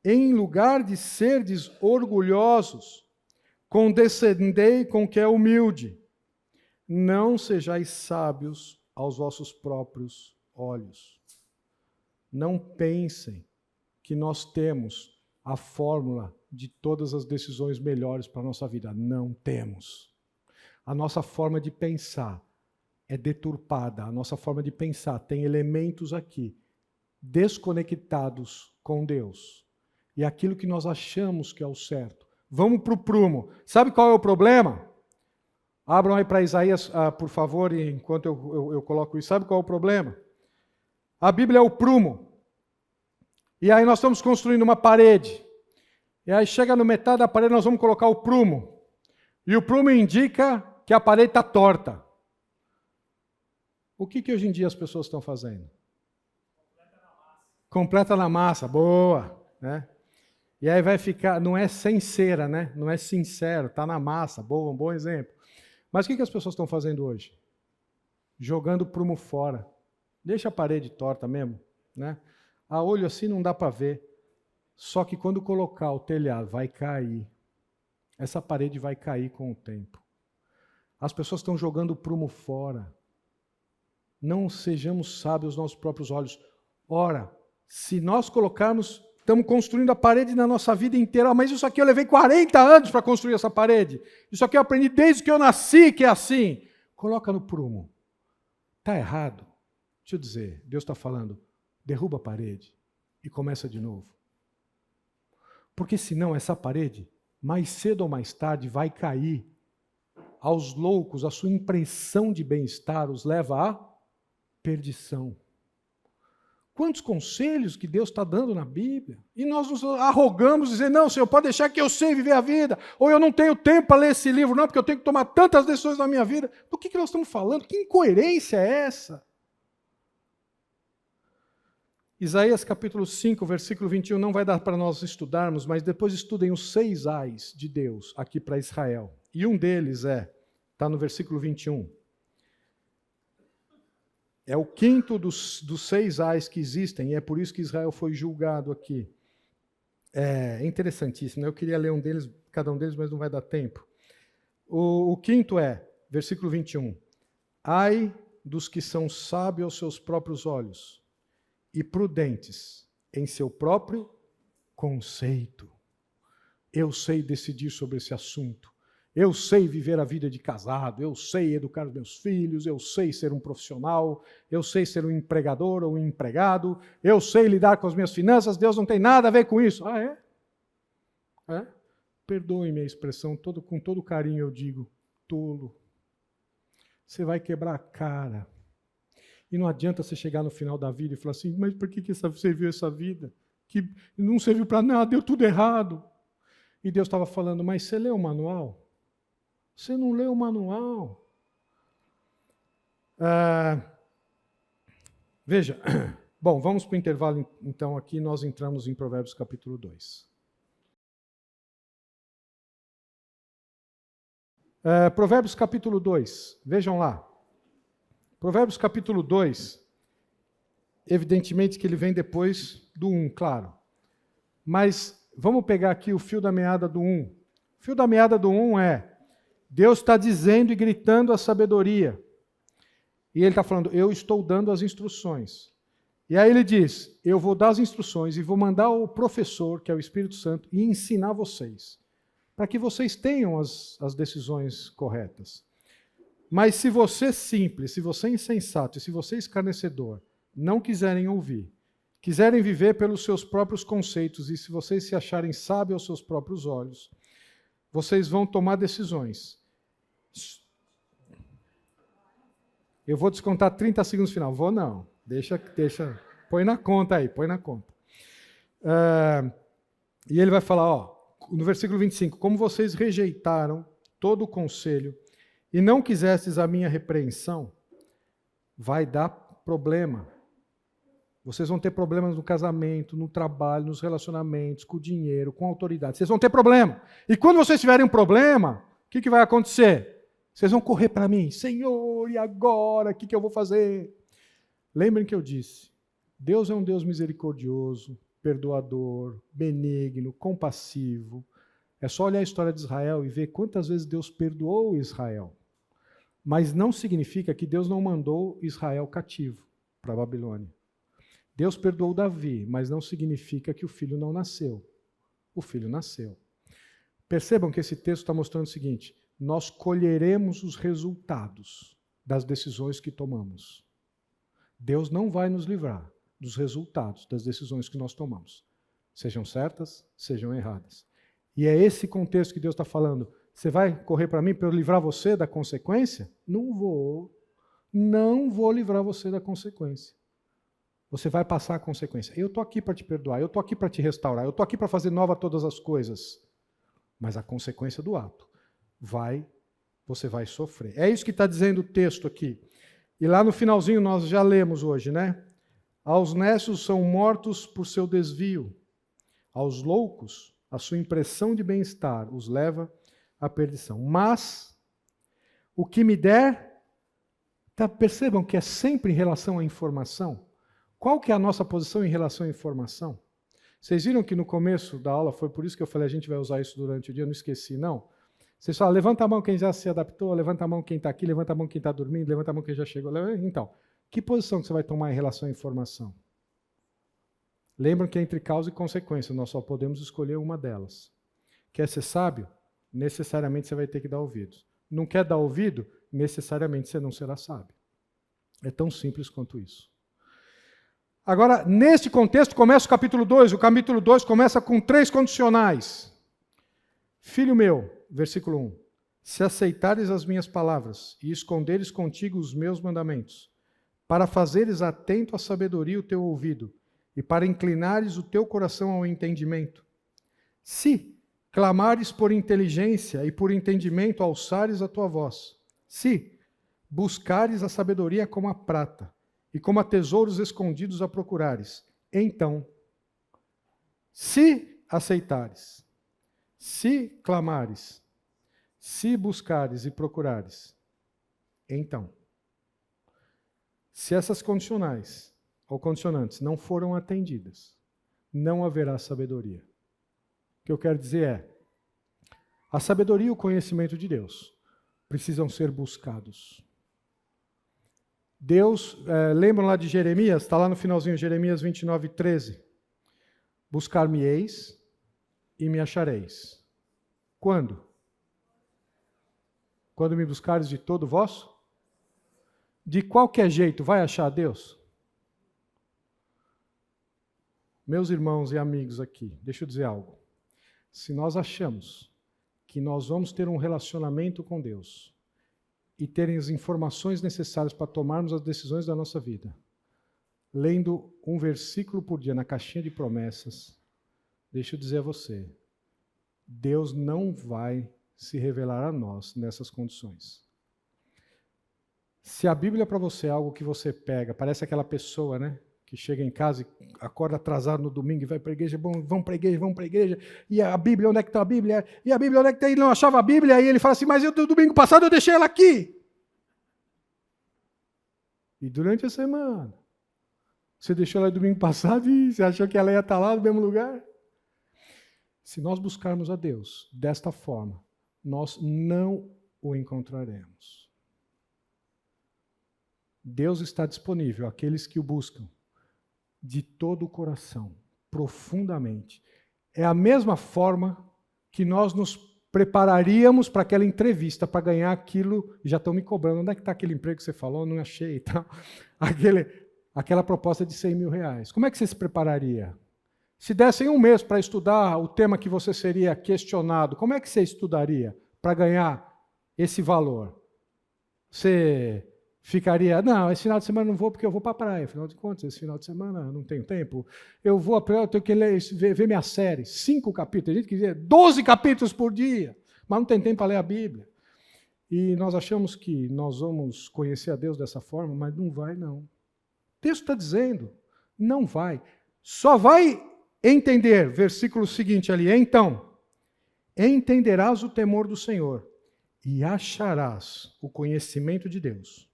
Em lugar de serdes orgulhosos, condescendei com o que é humilde. Não sejais sábios aos vossos próprios olhos. Não pensem que nós temos a fórmula de todas as decisões melhores para a nossa vida. Não temos. A nossa forma de pensar é deturpada. A nossa forma de pensar tem elementos aqui desconectados com Deus. E aquilo que nós achamos que é o certo. Vamos para o prumo. Sabe qual é o problema? Abram aí para Isaías, por favor, enquanto eu coloco isso. Sabe qual é o problema? A Bíblia é o prumo. E aí nós estamos construindo uma parede. E aí chega no metade da parede, nós vamos colocar o prumo. E o prumo indica que a parede está torta. O que hoje em dia as pessoas estão fazendo? Completa na massa, boa. Né? E aí vai ficar, não é sem cera, né? Não é sincero, está na massa, boa, um bom exemplo. Mas o que as pessoas estão fazendo hoje? Jogando o prumo fora. Deixa a parede torta mesmo. Né? A olho assim não dá para ver. Só que quando colocar o telhado, vai cair. Essa parede vai cair com o tempo. As pessoas estão jogando o prumo fora. Não sejamos sábios aos nossos próprios olhos. Ora, se nós colocarmos, estamos construindo a parede na nossa vida inteira, mas isso aqui eu levei 40 anos para construir essa parede. Isso aqui eu aprendi desde que eu nasci, que é assim. Coloca no prumo. Está errado. Deixa eu dizer, Deus está falando, derruba a parede e começa de novo. Porque senão essa parede, mais cedo ou mais tarde, vai cair. Aos loucos, a sua impressão de bem-estar os leva a perdição. Quantos conselhos que Deus está dando na Bíblia? E nós nos arrogamos dizer, não, Senhor, pode deixar que eu sei viver a vida, ou eu não tenho tempo para ler esse livro, não, porque eu tenho que tomar tantas decisões na minha vida. Do que nós estamos falando? Que incoerência é essa? Isaías capítulo 5, versículo 21, não vai dar para nós estudarmos, mas depois estudem os 6 ais de Deus aqui para Israel. E um deles está no versículo 21. É o quinto dos 6 ais que existem, e é por isso que Israel foi julgado aqui. É interessantíssimo, eu queria ler cada um deles, mas não vai dar tempo. O quinto versículo 21. Ai dos que são sábios aos seus próprios olhos e prudentes em seu próprio conceito. Eu sei decidir sobre esse assunto. Eu sei viver a vida de casado, eu sei educar os meus filhos, eu sei ser um profissional, eu sei ser um empregador ou um empregado, eu sei lidar com as minhas finanças, Deus não tem nada a ver com isso. Ah, é? É? Perdoe-me a expressão, com todo carinho eu digo, tolo. Você vai quebrar a cara. E não adianta você chegar no final da vida e falar assim, mas por que você viu essa vida? Que não serviu para nada, deu tudo errado. E Deus estava falando, mas você leu o manual? Você não leu o manual. Veja, bom, vamos para o intervalo então aqui, nós entramos em Provérbios capítulo 2. Provérbios capítulo 2, vejam lá. Provérbios capítulo 2, evidentemente que ele vem depois do 1, claro. Mas vamos pegar aqui o fio da meada do 1. O fio da meada do 1 Deus está dizendo e gritando a sabedoria. E ele está falando, eu estou dando as instruções. E aí ele diz, eu vou dar as instruções e vou mandar o professor, que é o Espírito Santo, e ensinar vocês, para que vocês tenham as decisões corretas. Mas se você simples, se você insensato e se você escarnecedor, não quiserem ouvir, quiserem viver pelos seus próprios conceitos e se vocês se acharem sábios aos seus próprios olhos, vocês vão tomar decisões. Eu vou descontar 30 segundos no final. Vou não. Deixa. Põe na conta aí, põe na conta. E ele vai falar, no versículo 25, como vocês rejeitaram todo o conselho e não quisestes a minha repreensão, vai dar problema. Vocês vão ter problemas no casamento, no trabalho, nos relacionamentos, com o dinheiro, com a autoridade. Vocês vão ter problema. E quando vocês tiverem um problema, o que vai acontecer? Vocês vão correr para mim. Senhor, e agora? O que eu vou fazer? Lembrem que eu disse, Deus é um Deus misericordioso, perdoador, benigno, compassivo. É só olhar a história de Israel e ver quantas vezes Deus perdoou Israel. Mas não significa que Deus não mandou Israel cativo para a Babilônia. Deus perdoou Davi, mas não significa que o filho não nasceu. O filho nasceu. Percebam que esse texto está mostrando o seguinte: nós colheremos os resultados das decisões que tomamos. Deus não vai nos livrar dos resultados das decisões que nós tomamos. Sejam certas, sejam erradas. E é esse contexto que Deus está falando. Você vai correr para mim para eu livrar você da consequência? Não vou. Não vou livrar você da consequência. Você vai passar a consequência. Eu estou aqui para te perdoar, eu estou aqui para te restaurar, eu estou aqui para fazer nova todas as coisas. Mas a consequência do ato você vai sofrer. É isso que está dizendo o texto aqui. E lá no finalzinho nós já lemos hoje, né? Aos nécios são mortos por seu desvio. Aos loucos, a sua impressão de bem-estar os leva à perdição. Mas o que me der, percebam que é sempre em relação à informação. Qual que é a nossa posição em relação à informação? Vocês viram que no começo da aula, foi por isso que eu falei, a gente vai usar isso durante o dia, eu não esqueci, não. Vocês falam, levanta a mão quem já se adaptou, levanta a mão quem está aqui, levanta a mão quem está dormindo, levanta a mão quem já chegou. Então, que posição que você vai tomar em relação à informação? Lembram que entre causa e consequência, nós só podemos escolher uma delas. Quer ser sábio? Necessariamente você vai ter que dar ouvidos. Não quer dar ouvido? Necessariamente você não será sábio. É tão simples quanto isso. Agora, neste contexto, começa o capítulo 2. O capítulo 2 começa com 3 condicionais. Filho meu, versículo 1. Se aceitares as minhas palavras e esconderes contigo os meus mandamentos, para fazeres atento à sabedoria o teu ouvido e para inclinares o teu coração ao entendimento. Se clamares por inteligência e por entendimento alçares a tua voz. Se buscares a sabedoria como a prata, e como a tesouros escondidos a procurares. Então, se aceitares, se clamares, se buscares e procurares, então, se essas condicionais ou condicionantes não foram atendidas, não haverá sabedoria. O que eu quero dizer é, a sabedoria e o conhecimento de Deus precisam ser buscados. Deus, lembram lá de Jeremias? Está lá no finalzinho, Jeremias 29, 13. Buscar-me-eis e me achareis. Quando? Quando me buscares de todo o vosso? De qualquer jeito, vai achar Deus? Meus irmãos e amigos aqui, deixa eu dizer algo. Se nós achamos que nós vamos ter um relacionamento com Deus, e terem as informações necessárias para tomarmos as decisões da nossa vida, lendo um versículo por dia na caixinha de promessas, deixa eu dizer a você, Deus não vai se revelar a nós nessas condições. Se a Bíblia para você é algo que você pega, parece aquela pessoa, né, que chega em casa e acorda atrasado no domingo e vai para a igreja, vamos para a igreja, e a Bíblia, onde é que está a Bíblia? E a Bíblia, onde é que está? Ele não achava a Bíblia, e ele fala assim, mas no domingo passado eu deixei ela aqui. E durante a semana, você deixou ela domingo passado e você achou que ela ia estar lá no mesmo lugar? Se nós buscarmos a Deus desta forma, nós não o encontraremos. Deus está disponível àqueles que o buscam de todo o coração, profundamente. É a mesma forma que nós nos prepararíamos para aquela entrevista, para ganhar aquilo, já estão me cobrando, onde é que está aquele emprego que você falou? Não achei e tal. Aquela proposta de 100 mil reais. Como é que você se prepararia? Se dessem um mês para estudar o tema que você seria questionado, como é que você estudaria para ganhar esse valor? Você ficaria, não, esse final de semana não vou porque eu vou para a praia. Afinal de contas, esse final de semana eu não tenho tempo. Eu vou à praia, eu tenho que ver minha série. 5 capítulos, tem gente que diz 12 capítulos por dia, mas não tem tempo para ler a Bíblia. E nós achamos que nós vamos conhecer a Deus dessa forma, mas não vai, não. O texto está dizendo, não vai. Só vai entender, versículo seguinte ali, então, entenderás o temor do Senhor e acharás o conhecimento de Deus.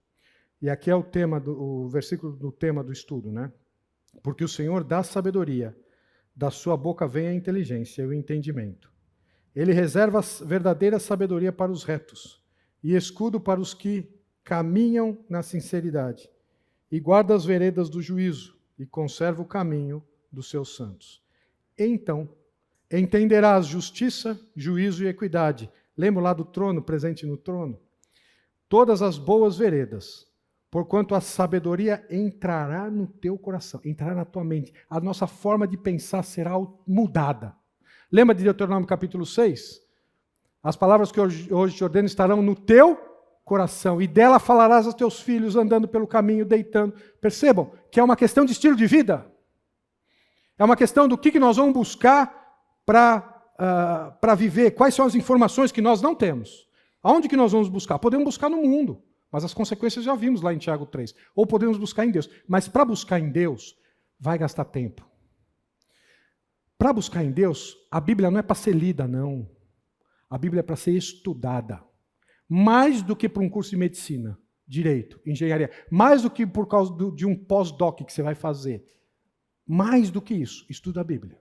E aqui é o versículo do tema do estudo, né? Porque o Senhor dá sabedoria, da sua boca vem a inteligência e o entendimento. Ele reserva verdadeira sabedoria para os retos e escudo para os que caminham na sinceridade. E guarda as veredas do juízo e conserva o caminho dos seus santos. Então, entenderás justiça, juízo e equidade. Lembra lá do trono, presente no trono? Todas as boas veredas, porquanto a sabedoria entrará no teu coração, entrará na tua mente. A nossa forma de pensar será mudada. Lembra de Deuteronômio capítulo 6? As palavras que hoje te ordeno estarão no teu coração, e dela falarás aos teus filhos, andando pelo caminho, deitando. Percebam que é uma questão de estilo de vida. É uma questão do que nós vamos buscar para viver, quais são as informações que nós não temos. Aonde que nós vamos buscar? Podemos buscar no mundo, mas as consequências já vimos lá em Tiago 3. Ou podemos buscar em Deus. Mas para buscar em Deus, vai gastar tempo. Para buscar em Deus, a Bíblia não é para ser lida, não. A Bíblia é para ser estudada. Mais do que para um curso de medicina, direito, engenharia. Mais do que por causa de um pós-doc que você vai fazer. Mais do que isso, estuda a Bíblia.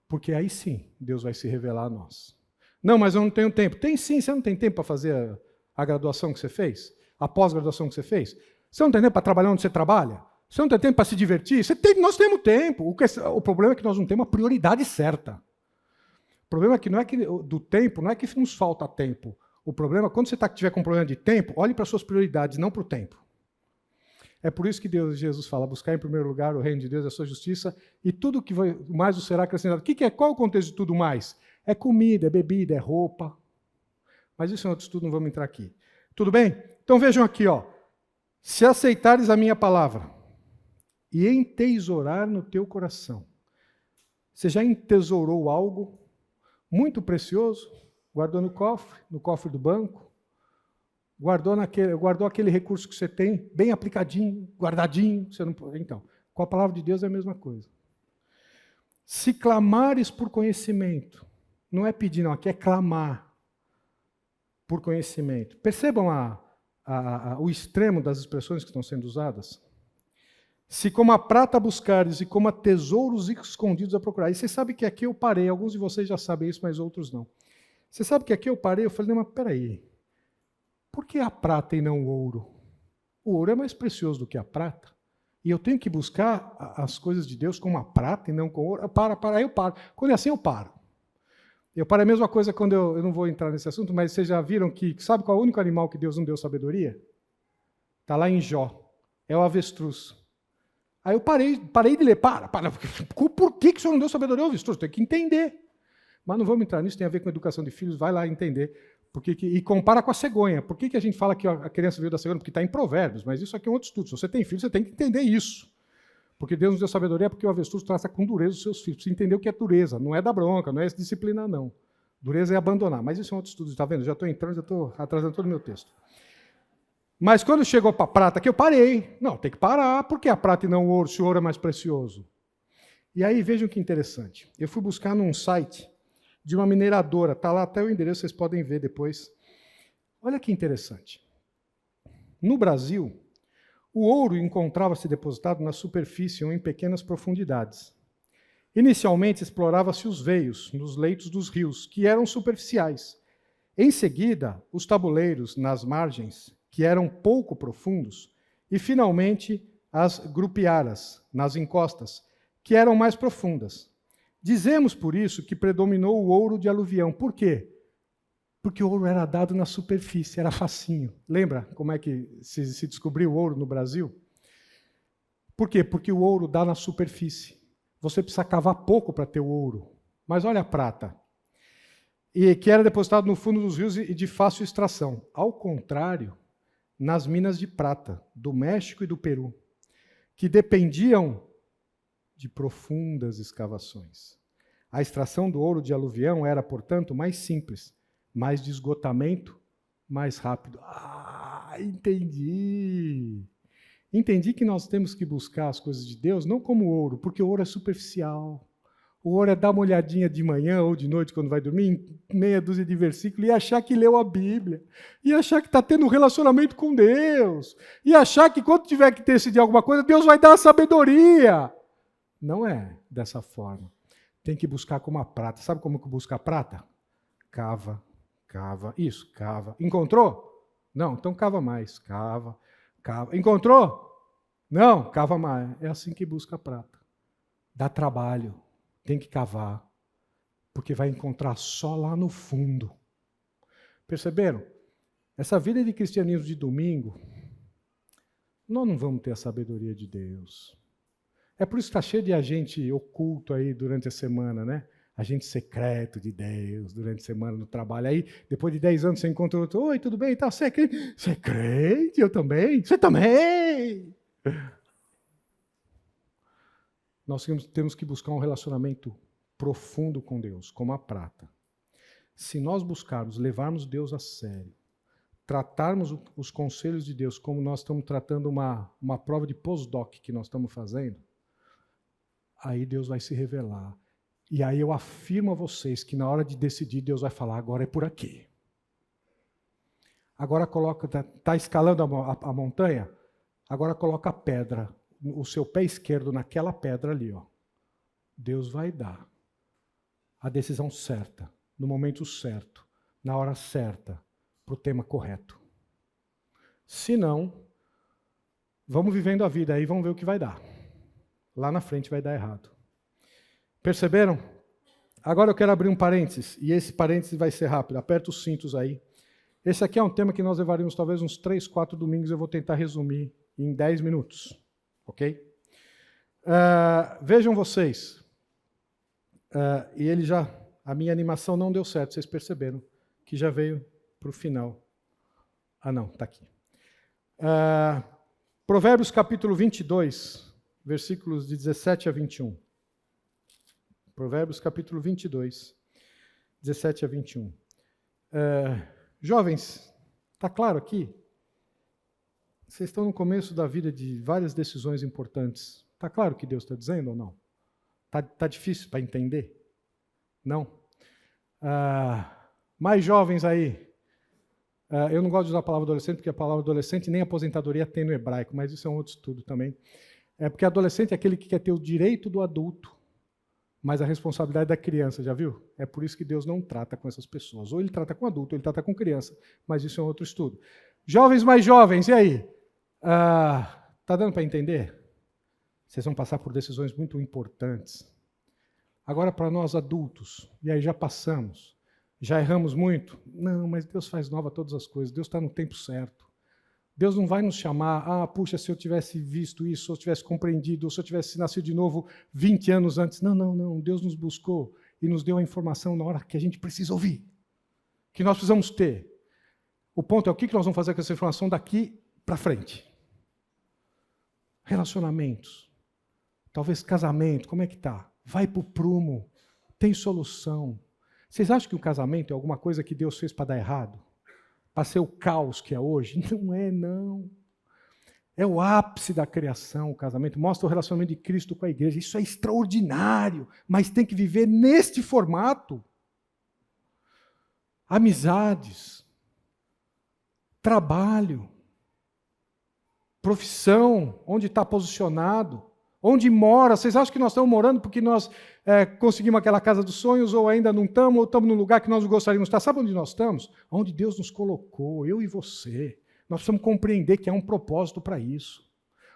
Porque aí sim, Deus vai se revelar a nós. Não, mas eu não tenho tempo. Tem sim, você não tem tempo para fazer a graduação que você fez? A pós-graduação que você fez? Você não tem tempo para trabalhar onde você trabalha? Você não tem tempo para se divertir? Nós temos tempo. O problema é que nós não temos a prioridade certa. O problema é que não é que do tempo, não é que nos falta tempo. O problema, quando você tiver com problema de tempo, olhe para as suas prioridades, não para o tempo. É por isso que Jesus fala, buscar em primeiro lugar o reino de Deus e a sua justiça, e tudo que mais será acrescentado. Qual é o contexto de tudo mais? É comida, é bebida, é roupa. Mas isso é outro estudo, não vamos entrar aqui. Tudo bem? Então vejam aqui, ó. Se aceitares a minha palavra e entesourar no teu coração. Você já entesourou algo muito precioso? Guardou no cofre do banco? Guardou aquele recurso que você tem, bem aplicadinho, guardadinho. Você não, então, com a palavra de Deus é a mesma coisa. Se clamares por conhecimento, não é pedir, não, aqui é clamar por conhecimento. Percebam o extremo das expressões que estão sendo usadas? Se como a prata buscares e como a tesouros escondidos a procurar. E você sabe que aqui eu parei, alguns de vocês já sabem isso, mas outros não. Você sabe que aqui eu parei, eu falei, não, mas peraí, por que a prata e não o ouro? O ouro é mais precioso do que a prata. E eu tenho que buscar as coisas de Deus com a prata e não com ouro. Aí eu paro. Quando é assim, eu paro. Eu paro a mesma coisa quando eu não vou entrar nesse assunto, mas vocês já viram que, sabe qual é o único animal que Deus não deu sabedoria? Está lá em Jó. É o avestruz. Aí eu parei de ler. Por que o Senhor não deu sabedoria ao avestruz? Tem que entender. Mas não vamos entrar nisso, tem a ver com a educação de filhos, vai lá entender. E compara com a cegonha. Por que a gente fala que a criança veio da cegonha? Porque está em Provérbios, mas isso aqui é um outro estudo. Se você tem filho, você tem que entender isso. Porque Deus nos deu sabedoria porque o avestruz traça com dureza os seus filhos. Você entender o que é dureza. Não é dar bronca, não é disciplina, não. Dureza é abandonar. Mas isso é um outro estudo. Está vendo? Já estou entrando, já estou atrasando todo o meu texto. Mas quando chegou para a prata, que eu parei. Não, tem que parar. Por que a prata e não o ouro, se o ouro é mais precioso? E aí, vejam que interessante. Eu fui buscar num site de uma mineradora. Está lá até o endereço, vocês podem ver depois. Olha que interessante. No Brasil, o ouro encontrava-se depositado na superfície ou em pequenas profundidades. Inicialmente, explorava-se os veios nos leitos dos rios, que eram superficiais. Em seguida, os tabuleiros nas margens, que eram pouco profundos, e, finalmente, as grupiaras, nas encostas, que eram mais profundas. Dizemos, por isso, que predominou o ouro de aluvião. Por quê? Porque o ouro era dado na superfície, era facinho. Lembra como é que se descobriu o ouro no Brasil? Por quê? Porque o ouro dá na superfície. Você precisa cavar pouco para ter o ouro. Mas olha a prata. E que era depositado no fundo dos rios e de fácil extração. Ao contrário, nas minas de prata, do México e do Peru, que dependiam de profundas escavações. A extração do ouro de aluvião era, portanto, mais simples, mas de esgotamento mais rápido. Entendi. Entendi que nós temos que buscar as coisas de Deus não como ouro, porque o ouro é superficial. O ouro é dar uma olhadinha de manhã ou de noite quando vai dormir, em meia dúzia de versículos, e achar que leu a Bíblia, e achar que está tendo um relacionamento com Deus, e achar que quando tiver que decidir alguma coisa, Deus vai dar a sabedoria. Não é dessa forma. Tem que buscar como a prata. Sabe como que busca a prata? Cava, cava, isso, cava. Encontrou? Não, então cava mais. Cava, cava. Encontrou? Não, cava mais. É assim que busca a prata. Dá trabalho. Tem que cavar. Porque vai encontrar só lá no fundo. Perceberam? Essa vida de cristianismo de domingo, nós não vamos ter a sabedoria de Deus. É por isso que está cheio de agente oculto aí durante a semana, né? Agente secreto de Deus durante a semana no trabalho. Aí, depois de 10 anos, você encontra outro. Oi, tudo bem? Tá, você é crente? Você é crente? Eu também. Você também? Nós temos que buscar um relacionamento profundo com Deus, como a prata. Se nós buscarmos, levarmos Deus a sério, tratarmos os conselhos de Deus como nós estamos tratando uma prova de pós-doc que nós estamos fazendo, aí Deus vai se revelar. E aí eu afirmo a vocês que na hora de decidir, Deus vai falar, agora é por aqui. Agora está escalando a montanha, agora coloca a pedra, o seu pé esquerdo naquela pedra ali. Ó. Deus vai dar a decisão certa, no momento certo, na hora certa, para o tema correto. Se não, vamos vivendo a vida aí, vamos ver o que vai dar. Lá na frente vai dar errado. Perceberam? Agora eu quero abrir um parênteses, e esse parênteses vai ser rápido. Aperta os cintos aí. Esse aqui é um tema que nós levaríamos talvez uns 3, 4 domingos, eu vou tentar resumir em 10 minutos. Ok? Vejam vocês. E ele já... A minha animação não deu certo, vocês perceberam, que já veio para o final. Ah, não, está aqui. Provérbios capítulo 22, versículos de 17 a 21. Provérbios capítulo 22, 17 a 21. Jovens, está claro aqui? Vocês estão no começo da vida de várias decisões importantes. Está claro o que Deus está dizendo ou não? Está difícil para entender? Não? Mais jovens aí. Eu não gosto de usar a palavra adolescente, porque a palavra adolescente nem aposentadoria tem no hebraico, mas isso é um outro estudo também. Porque adolescente é aquele que quer ter o direito do adulto, mas a responsabilidade da criança, já viu? É por isso que Deus não trata com essas pessoas. Ou ele trata com adulto, ou ele trata com criança, mas isso é um outro estudo. Jovens mais jovens, e aí? Está dando para entender? Vocês vão passar por decisões muito importantes. Agora, para nós adultos, e aí já passamos, já erramos muito? Não, mas Deus faz nova todas as coisas, Deus está no tempo certo. Deus não vai nos chamar, puxa, se eu tivesse visto isso, ou se eu tivesse compreendido, ou se eu tivesse nascido de novo 20 anos antes. Não, não, não, Deus nos buscou e nos deu a informação na hora que a gente precisa ouvir, que nós precisamos ter. O ponto é o que nós vamos fazer com essa informação daqui para frente. Relacionamentos, talvez casamento, como é que está? Vai para o prumo, tem solução. Vocês acham que o casamento é alguma coisa que Deus fez para dar errado? Para ser o caos que é hoje? Não é, não. É o ápice da criação, o casamento. Mostra o relacionamento de Cristo com a igreja. Isso é extraordinário, mas tem que viver neste formato. Amizades, trabalho, profissão, onde está posicionado. Onde mora? Vocês acham que nós estamos morando porque nós conseguimos aquela casa dos sonhos ou ainda não estamos, ou estamos num lugar que nós não gostaríamos de estar? Sabe onde nós estamos? Onde Deus nos colocou, eu e você. Nós precisamos compreender que há um propósito para isso.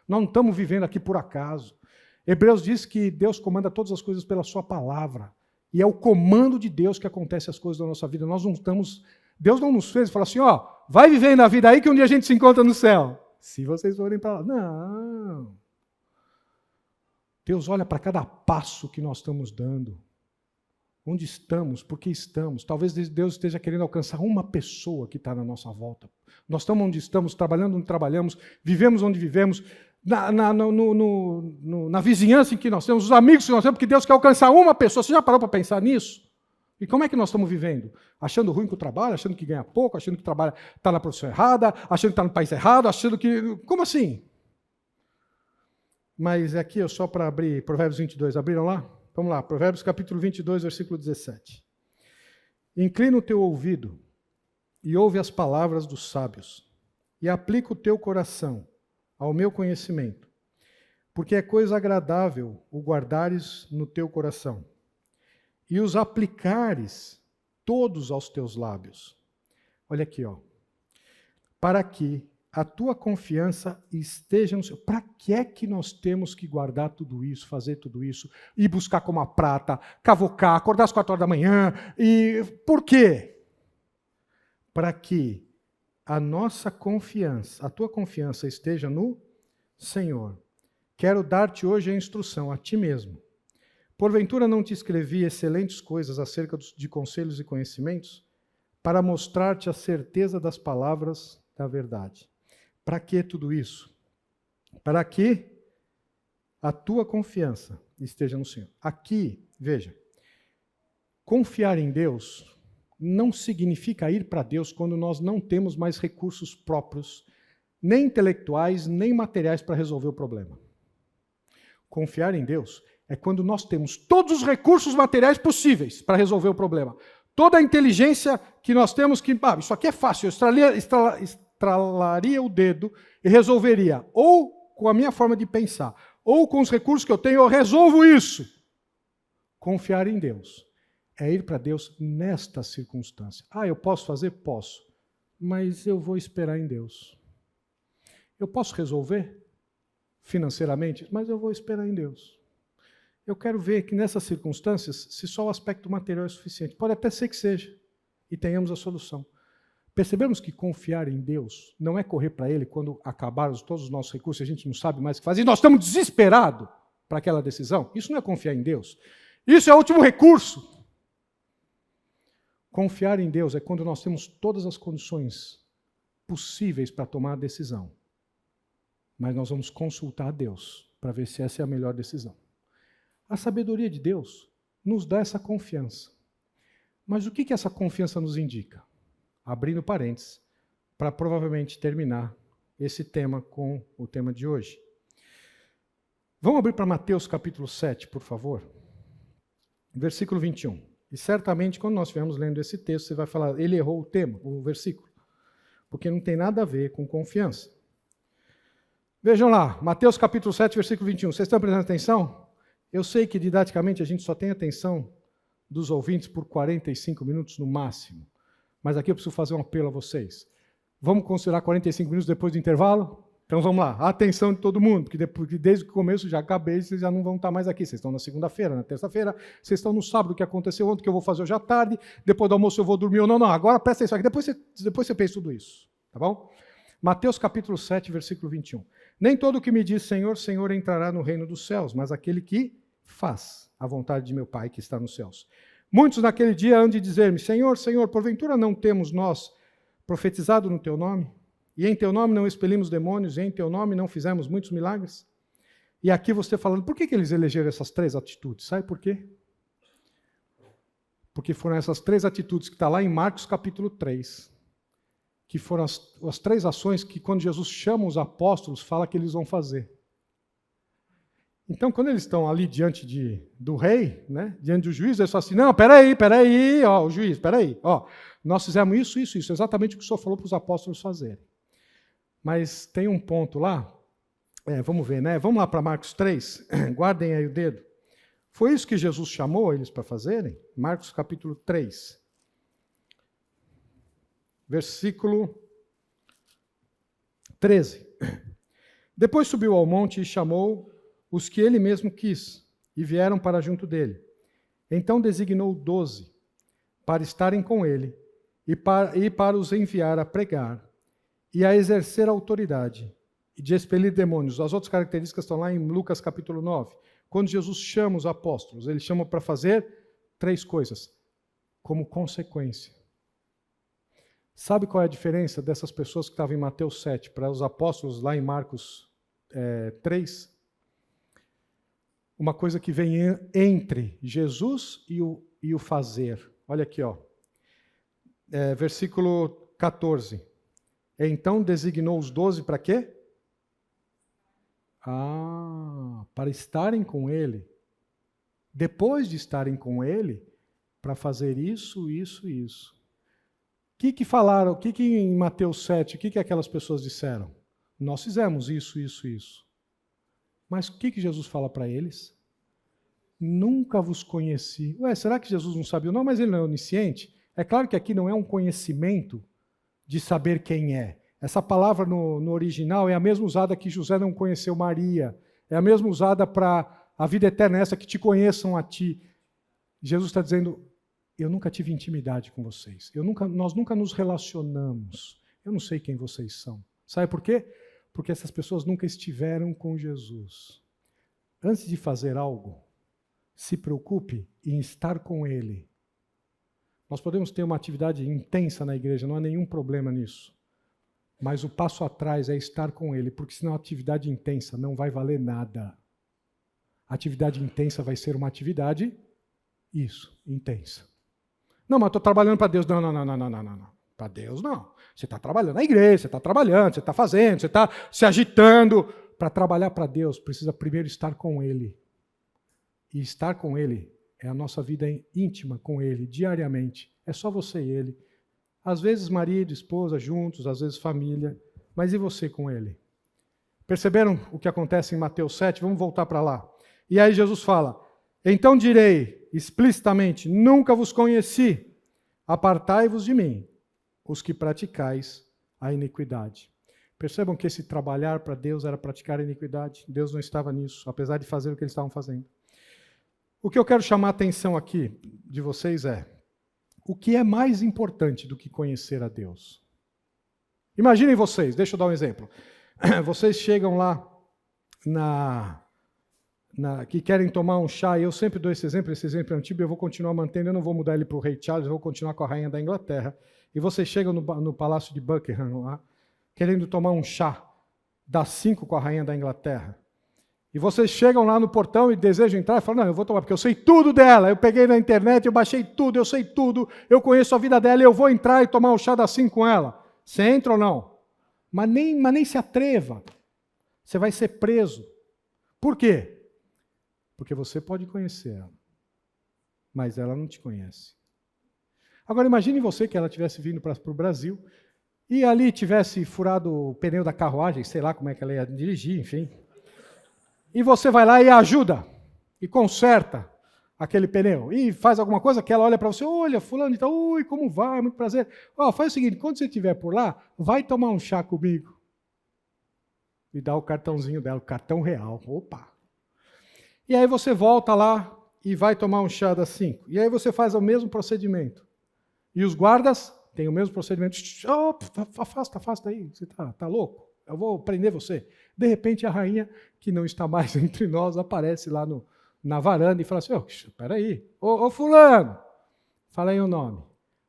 Nós não estamos vivendo aqui por acaso. Hebreus diz que Deus comanda todas as coisas pela sua palavra. E é o comando de Deus que acontece as coisas da nossa vida. Nós não estamos... Deus não nos fez e falou assim, vai vivendo a vida aí que um dia a gente se encontra no céu. Se vocês forem para lá. Não. Deus olha para cada passo que nós estamos dando. Onde estamos, por que estamos. Talvez Deus esteja querendo alcançar uma pessoa que está na nossa volta. Nós estamos onde estamos, trabalhando onde trabalhamos, vivemos onde vivemos, na vizinhança em que nós temos, os amigos que nós temos, porque Deus quer alcançar uma pessoa. Você já parou para pensar nisso? E como é que nós estamos vivendo? Achando ruim com o trabalho, achando que ganha pouco, achando que trabalha está na profissão errada, achando que está no país errado, achando que... Como assim? Mas aqui, só para abrir, Provérbios 22, abriram lá? Vamos lá, Provérbios capítulo 22, versículo 17. Inclina o teu ouvido e ouve as palavras dos sábios, e aplica o teu coração ao meu conhecimento, porque é coisa agradável o guardares no teu coração, e os aplicares todos aos teus lábios. Olha aqui, para que a tua confiança esteja no Senhor. Para que é que nós temos que guardar tudo isso, fazer tudo isso, ir buscar como a prata, cavocar, acordar às 4 horas da manhã? E por quê? Para que a nossa confiança, a tua confiança esteja no Senhor. Quero dar-te hoje a instrução, a ti mesmo. Porventura não te escrevi excelentes coisas acerca de conselhos e conhecimentos, para mostrar-te a certeza das palavras da verdade. Para que tudo isso? Para que a tua confiança esteja no Senhor. Aqui, veja, confiar em Deus não significa ir para Deus quando nós não temos mais recursos próprios, nem intelectuais, nem materiais para resolver o problema. Confiar em Deus é quando nós temos todos os recursos materiais possíveis para resolver o problema. Toda a inteligência que nós temos que... isso aqui é fácil, eu estralaria o dedo e resolveria. Ou com a minha forma de pensar, ou com os recursos que eu tenho, eu resolvo isso. Confiar em Deus é ir para Deus nesta circunstância. Eu posso fazer? Posso. Mas eu vou esperar em Deus. Eu posso resolver financeiramente? Mas eu vou esperar em Deus. Eu quero ver que nessas circunstâncias, se só o aspecto material é suficiente, pode até ser que seja, e tenhamos a solução. Percebemos que confiar em Deus não é correr para Ele quando acabaram todos os nossos recursos e a gente não sabe mais o que fazer, e nós estamos desesperados para aquela decisão. Isso não é confiar em Deus. Isso é o último recurso. Confiar em Deus é quando nós temos todas as condições possíveis para tomar a decisão. Mas nós vamos consultar a Deus para ver se essa é a melhor decisão. A sabedoria de Deus nos dá essa confiança. Mas o que essa confiança nos indica? Abrindo parênteses, para provavelmente terminar esse tema com o tema de hoje. Vamos abrir para Mateus capítulo 7, por favor. Versículo 21. E certamente, quando nós estivermos lendo esse texto, você vai falar, ele errou o tema, o versículo. Porque não tem nada a ver com confiança. Vejam lá, Mateus capítulo 7, versículo 21. Vocês estão prestando atenção? Eu sei que didaticamente a gente só tem atenção dos ouvintes por 45 minutos no máximo. Mas aqui eu preciso fazer um apelo a vocês. Vamos considerar 45 minutos depois do intervalo? Então vamos lá, a atenção de todo mundo, porque desde o começo já acabei, vocês já não vão estar mais aqui. Vocês estão na segunda-feira, na terça-feira, vocês estão no sábado, o que aconteceu ontem, o que eu vou fazer hoje à tarde, depois do almoço eu vou dormir ou não. Não, agora presta atenção aqui, depois você pensa tudo isso, tá bom? Mateus capítulo 7, versículo 21. Nem todo o que me diz Senhor, Senhor entrará no reino dos céus, mas aquele que faz a vontade de meu Pai que está nos céus. Muitos naquele dia hão de dizer-me, Senhor, Senhor, porventura não temos nós profetizado no Teu nome? E em Teu nome não expelimos demônios, e em Teu nome não fizemos muitos milagres? E aqui você falando, por que eles elegeram essas 3 atitudes? Sabe por quê? Porque foram essas 3 atitudes que está lá em Marcos capítulo 3, que foram as 3 ações que quando Jesus chama os apóstolos, fala que eles vão fazer. Então, quando eles estão ali diante do rei, né, diante do juiz, eles falam assim, não, peraí, o juiz, nós fizemos isso, exatamente o que o senhor falou para os apóstolos fazerem. Mas tem um ponto lá, vamos ver, né? Vamos lá para Marcos 3, guardem aí o dedo. Foi isso que Jesus chamou eles para fazerem? Marcos capítulo 3, versículo 13. Depois subiu ao monte e chamou os que ele mesmo quis, e vieram para junto dele. Então designou 12, para estarem com ele, e para os enviar a pregar, e a exercer a autoridade, e de expelir demônios. As outras características estão lá em Lucas capítulo 9. Quando Jesus chama os apóstolos, ele chama para fazer 3 coisas, como consequência. Sabe qual é a diferença dessas pessoas que estavam em Mateus 7 para os apóstolos lá em Marcos 3? Uma coisa que vem entre Jesus e o fazer. Olha aqui, ó. Versículo 14. Então designou os 12 para quê? Para estarem com ele. Depois de estarem com ele, para fazer isso, isso e isso. O que falaram? O que em Mateus 7, o que aquelas pessoas disseram? Nós fizemos isso, isso, isso. Mas o que Jesus fala para eles? Nunca vos conheci. Ué, será que Jesus não sabia? Não, mas ele não é onisciente. É claro que aqui não é um conhecimento de saber quem é. Essa palavra no original é a mesma usada que José não conheceu Maria. É a mesma usada para a vida eterna, essa que te conheçam a ti. Jesus está dizendo, eu nunca tive intimidade com vocês. Nós nunca nos relacionamos. Eu não sei quem vocês são. Sabe por quê? Porque essas pessoas nunca estiveram com Jesus. Antes de fazer algo, se preocupe em estar com Ele. Nós podemos ter uma atividade intensa na igreja, não há nenhum problema nisso. Mas o passo atrás é estar com Ele, porque senão a atividade intensa não vai valer nada. A atividade intensa vai ser uma atividade, intensa. Não, mas eu estou trabalhando para Deus. Não. Para Deus, não. Você está trabalhando na igreja, você está trabalhando, você está fazendo, você está se agitando. Para trabalhar para Deus, precisa primeiro estar com Ele. E estar com Ele é a nossa vida íntima com Ele, diariamente. É só você e Ele. Às vezes marido, esposa, juntos, às vezes família. Mas e você com Ele? Perceberam o que acontece em Mateus 7? Vamos voltar para lá. E aí Jesus fala, então direi explicitamente, nunca vos conheci, apartai-vos de mim, os que praticais a iniquidade. Percebam que esse trabalhar para Deus era praticar a iniquidade. Deus não estava nisso, apesar de fazer o que eles estavam fazendo. O que eu quero chamar a atenção aqui de vocês é, o que é mais importante do que conhecer a Deus? Imaginem vocês, deixa eu dar um exemplo. Vocês chegam lá que querem tomar um chá, e eu sempre dou esse exemplo é antigo, eu vou continuar mantendo, eu não vou mudar ele para o rei Charles, eu vou continuar com a rainha da Inglaterra. E vocês chegam no palácio de Buckingham lá, querendo tomar um chá das 5 com a rainha da Inglaterra. E vocês chegam lá no portão e desejam entrar e falam, não, eu vou tomar, porque eu sei tudo dela, eu peguei na internet, eu baixei tudo, eu sei tudo, eu conheço a vida dela, eu vou entrar e tomar um chá das 5 com ela. Você entra ou não? Mas nem se atreva. Você vai ser preso. Por quê? Porque você pode conhecer ela, mas ela não te conhece. Agora imagine você que ela tivesse vindo para o Brasil e ali tivesse furado o pneu da carruagem, sei lá como é que ela ia dirigir, enfim. E você vai lá e ajuda, e conserta aquele pneu, e faz alguma coisa que ela olha para você, olha, fulano, então, ui, como vai, muito prazer. Faz o seguinte, quando você estiver por lá, vai tomar um chá comigo. E dá o cartãozinho dela, o cartão real, opa. E aí você volta lá e vai tomar um chá das 5. E aí você faz o mesmo procedimento. E os guardas têm o mesmo procedimento. Afasta aí, você tá louco? Eu vou prender você. De repente a rainha, que não está mais entre nós, aparece lá na varanda e fala assim, espera aí, ô fulano, fala aí o nome.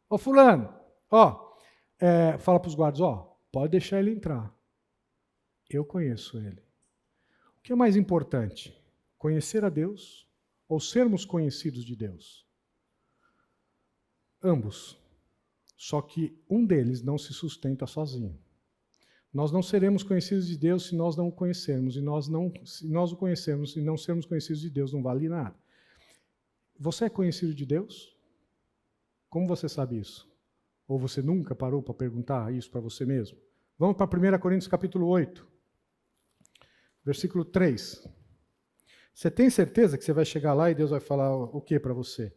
Ô fulano, fala para os guardas, pode deixar ele entrar. Eu conheço ele. O que é mais importante? Conhecer a Deus ou sermos conhecidos de Deus? Ambos. Só que um deles não se sustenta sozinho. Nós não seremos conhecidos de Deus se nós não o conhecermos. Se nós o conhecermos e não sermos conhecidos de Deus, não vale nada. Você é conhecido de Deus? Como você sabe isso? Ou você nunca parou para perguntar isso para você mesmo? Vamos para 1 Coríntios capítulo 8, versículo 3. Você tem certeza que você vai chegar lá e Deus vai falar o que para você?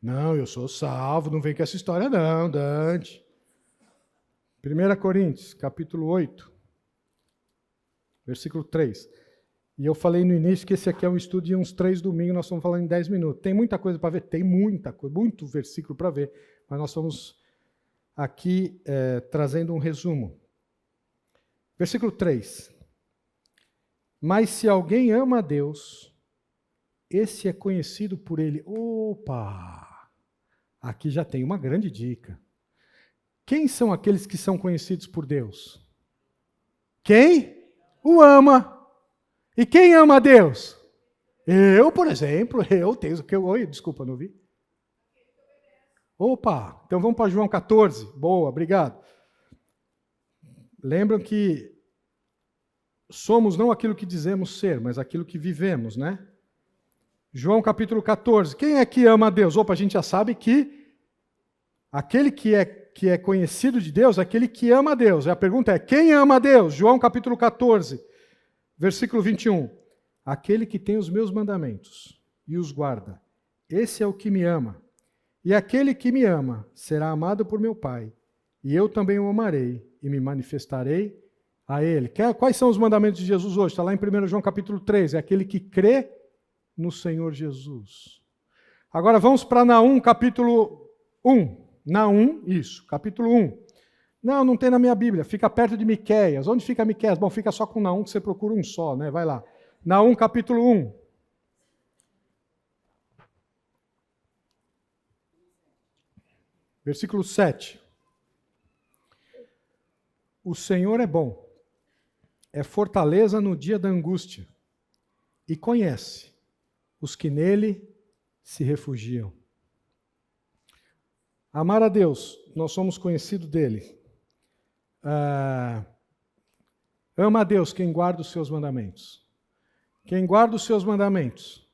Não, eu sou salvo, não vem com essa história não, Dante. 1 Coríntios, capítulo 8, versículo 3. E eu falei no início que esse aqui é um estudo de uns 3 domingos, nós estamos falando em 10 minutos. Tem muita coisa para ver? Tem muita coisa, muito versículo para ver, mas nós estamos aqui trazendo um resumo. Versículo 3. Mas se alguém ama a Deus, esse é conhecido por ele. Opa! Aqui já tem uma grande dica. Quem são aqueles que são conhecidos por Deus? Quem o ama. E quem ama a Deus? Eu, por exemplo, eu tenho... Oi, desculpa, não vi. Opa, então vamos para João 14. Boa, obrigado. Lembram que somos não aquilo que dizemos ser, mas aquilo que vivemos, né? João capítulo 14. Quem é que ama a Deus? Opa, a gente já sabe que aquele que é conhecido de Deus é aquele que ama a Deus. E a pergunta é, quem ama a Deus? João capítulo 14, versículo 21. Aquele que tem os meus mandamentos e os guarda. Esse é o que me ama. E aquele que me ama será amado por meu Pai. E eu também o amarei e me manifestarei a ele. Quais são os mandamentos de Jesus hoje? Está lá em 1 João capítulo 3. É aquele que crê no Senhor Jesus. Agora vamos para Naum capítulo 1. Naum, isso, capítulo 1. Não tem na minha Bíblia. Fica perto de Miqueias. Onde fica Miqueias? Bom, fica só com Naum, que você procura um só, né? Vai lá. Naum capítulo 1. Versículo 7. O Senhor é bom, é fortaleza no dia da angústia, e conhece os que nele se refugiam. Amar a Deus, nós somos conhecidos dele. Ama a Deus quem guarda os seus mandamentos. Quem guarda os seus mandamentos,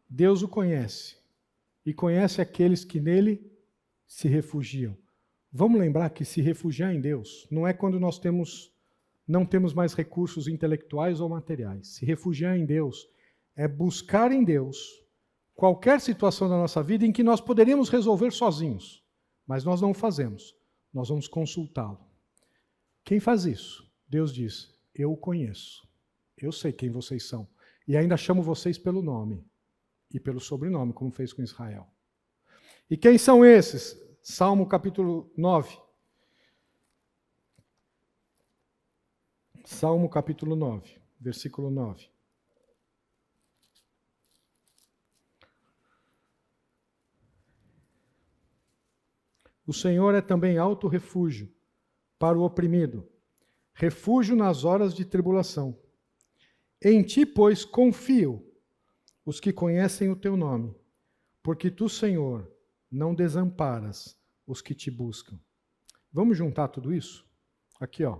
Deus o conhece, e conhece aqueles que nele se refugiam. Vamos lembrar que se refugiar em Deus não é quando nós não temos mais recursos intelectuais ou materiais. Se refugiar em Deus é buscar em Deus qualquer situação da nossa vida em que nós poderíamos resolver sozinhos, mas nós não o fazemos. Nós vamos consultá-lo. Quem faz isso? Deus diz, eu o conheço. Eu sei quem vocês são. E ainda chamo vocês pelo nome e pelo sobrenome, como fez com Israel. E quem são esses? Salmo capítulo 9. Salmo capítulo 9, versículo 9. O Senhor é também alto refúgio para o oprimido, refúgio nas horas de tribulação. Em ti, pois, confio os que conhecem o teu nome, porque tu, Senhor, não desamparas os que te buscam. Vamos juntar tudo isso? Aqui, ó.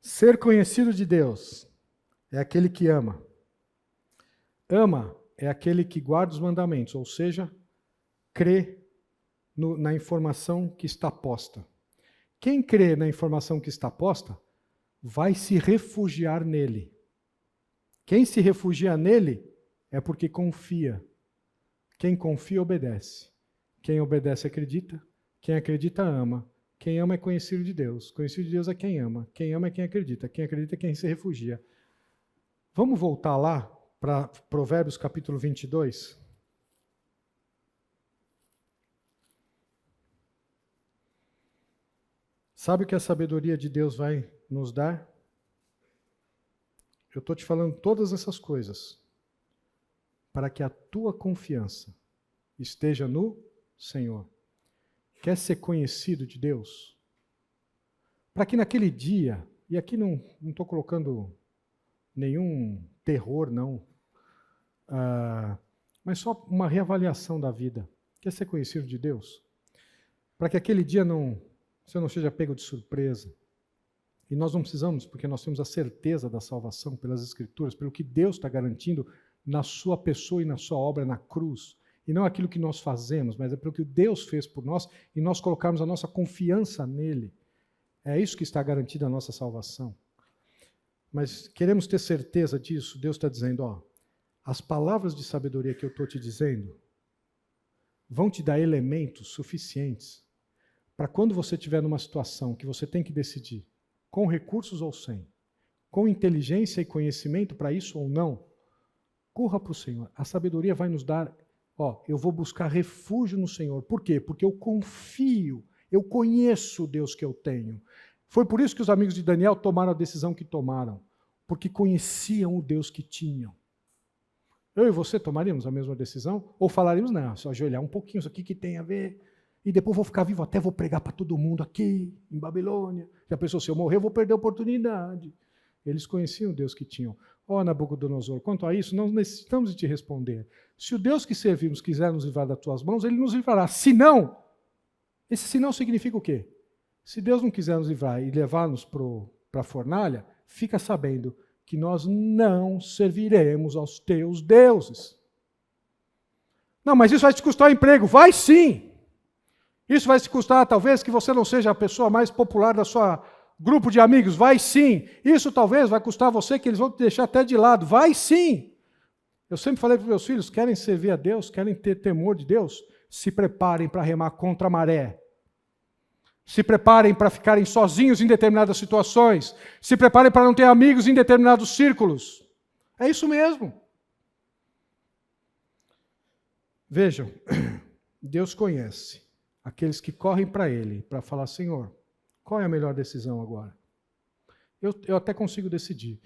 Ser conhecido de Deus é aquele que ama. Ama é aquele que guarda os mandamentos, ou seja, crê na informação que está posta. Quem crê na informação que está posta, vai se refugiar nele. Quem se refugia nele é porque confia. Quem confia, obedece. Quem obedece, acredita. Quem acredita, ama. Quem ama é conhecido de Deus. Conhecido de Deus é quem ama. Quem ama é quem acredita. Quem acredita é quem se refugia. Vamos voltar lá para Provérbios capítulo 22? Sabe o que a sabedoria de Deus vai nos dar? Eu estou te falando todas essas coisas para que a tua confiança esteja no Senhor. Quer ser conhecido de Deus? Para que naquele dia, e aqui não estou colocando nenhum terror, não, mas só uma reavaliação da vida. Quer ser conhecido de Deus? Para que aquele dia você não seja pego de surpresa. E nós não precisamos, porque nós temos a certeza da salvação pelas Escrituras, pelo que Deus está garantindo na sua pessoa e na sua obra na cruz. E não aquilo que nós fazemos, mas é pelo que Deus fez por nós e nós colocarmos a nossa confiança nele. É isso que está garantido a nossa salvação. Mas queremos ter certeza disso. Deus está dizendo, ó, as palavras de sabedoria que eu estou te dizendo vão te dar elementos suficientes para quando você estiver numa situação que você tem que decidir, com recursos ou sem, com inteligência e conhecimento para isso ou não, corra para o Senhor. A sabedoria vai nos dar, eu vou buscar refúgio no Senhor. Por quê? Porque eu confio, eu conheço o Deus que eu tenho. Foi por isso que os amigos de Daniel tomaram a decisão que tomaram, porque conheciam o Deus que tinham. Eu e você tomaríamos a mesma decisão? Ou falaríamos, não, só ajoelhar um pouquinho, isso aqui que tem a ver, e depois vou ficar vivo, até vou pregar para todo mundo aqui, em Babilônia. Já pensou, se eu morrer, eu vou perder a oportunidade. Eles conheciam o Deus que tinham. Ó Nabucodonosor, quanto a isso, não necessitamos de te responder. Se o Deus que servimos quiser nos livrar das tuas mãos, ele nos livrará. Se não, esse se não significa o quê? Se Deus não quiser nos livrar e levar-nos para a fornalha, fica sabendo que nós não serviremos aos teus deuses. Não, mas isso vai te custar emprego. Vai sim! Isso vai te custar, talvez, que você não seja a pessoa mais popular da sua grupo de amigos. Vai sim! Isso talvez vai custar a você que eles vão te deixar até de lado. Vai sim! Eu sempre falei para os meus filhos, querem servir a Deus, querem ter temor de Deus, se preparem para remar contra a maré. Se preparem para ficarem sozinhos em determinadas situações. Se preparem para não ter amigos em determinados círculos. É isso mesmo. Vejam, Deus conhece aqueles que correm para Ele, para falar, Senhor, qual é a melhor decisão agora? Eu até consigo decidir.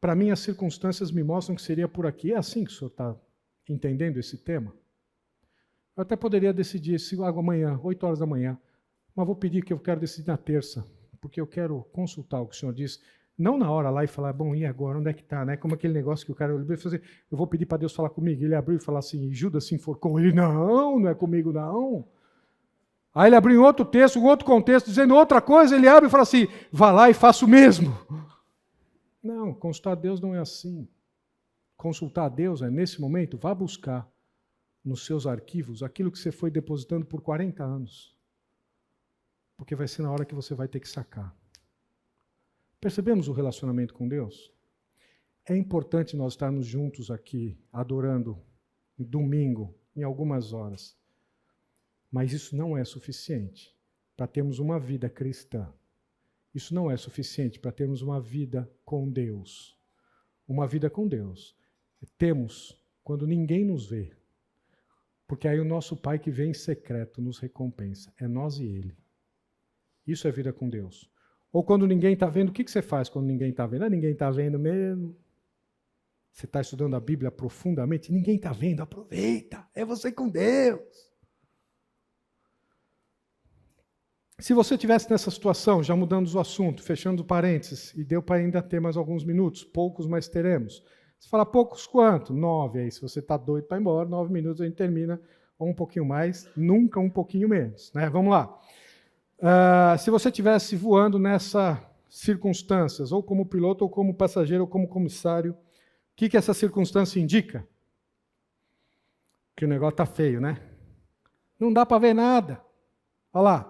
Para mim, as circunstâncias me mostram que seria por aqui. É assim que o senhor está entendendo esse tema? Eu até poderia decidir amanhã, 8 horas da manhã, mas vou pedir que eu quero decidir na terça, porque eu quero consultar o que o senhor diz, não na hora lá e falar, bom, e agora, onde é que está, né? Como aquele negócio que o cara vai fazer, eu vou pedir para Deus falar comigo, ele abriu e falar assim, Judas se enforcou, ele, não é comigo não. Aí ele abriu em outro texto, em outro contexto, dizendo outra coisa, ele abre e fala assim, vá lá e faça o mesmo. Não, consultar Deus não é assim. Consultar Deus é, nesse momento, vá buscar nos seus arquivos aquilo que você foi depositando por 40 anos. Porque vai ser na hora que você vai ter que sacar. Percebemos o relacionamento com Deus? É importante nós estarmos juntos aqui, adorando, domingo, em algumas horas. Mas isso não é suficiente para termos uma vida cristã. Isso não é suficiente para termos uma vida com Deus. Uma vida com Deus. Temos quando ninguém nos vê. Porque aí o nosso Pai que vem em secreto nos recompensa. É nós e Ele. Isso é vida com Deus. Ou quando ninguém está vendo, o que você faz quando ninguém está vendo? Ninguém está vendo mesmo. Você está estudando a Bíblia profundamente, ninguém está vendo, aproveita. É você com Deus. Se você estivesse nessa situação, já mudando o assunto, fechando parênteses, e deu para ainda ter mais alguns minutos, poucos, mas teremos. Você fala, poucos quanto? 9. Aí, se você está doido para ir embora, 9 minutos a gente termina, ou um pouquinho mais, nunca um pouquinho menos. Né? Vamos lá. Se você estivesse voando nessas circunstâncias, ou como piloto, ou como passageiro, ou como comissário, o que essa circunstância indica? Que o negócio está feio, né? Não dá para ver nada. Olha lá.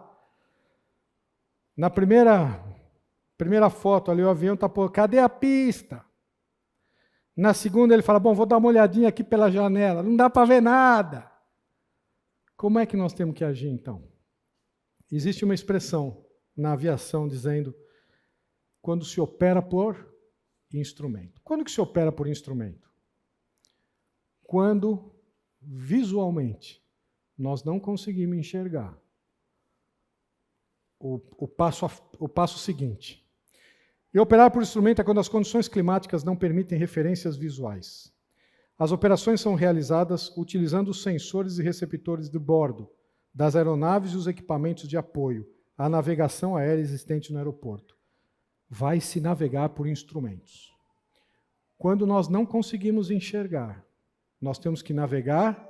Na primeira foto ali, o avião está por... Cadê a pista? Na segunda ele fala, bom, vou dar uma olhadinha aqui pela janela. Não dá para ver nada. Como é que nós temos que agir, então? Existe uma expressão na aviação dizendo quando se opera por instrumento. Quando que se opera por instrumento? Quando, visualmente, nós não conseguimos enxergar o passo seguinte. E operar por instrumento é quando as condições climáticas não permitem referências visuais. As operações são realizadas utilizando os sensores e receptores de bordo das aeronaves e os equipamentos de apoio à navegação aérea existente no aeroporto. Vai-se navegar por instrumentos. Quando nós não conseguimos enxergar, nós temos que navegar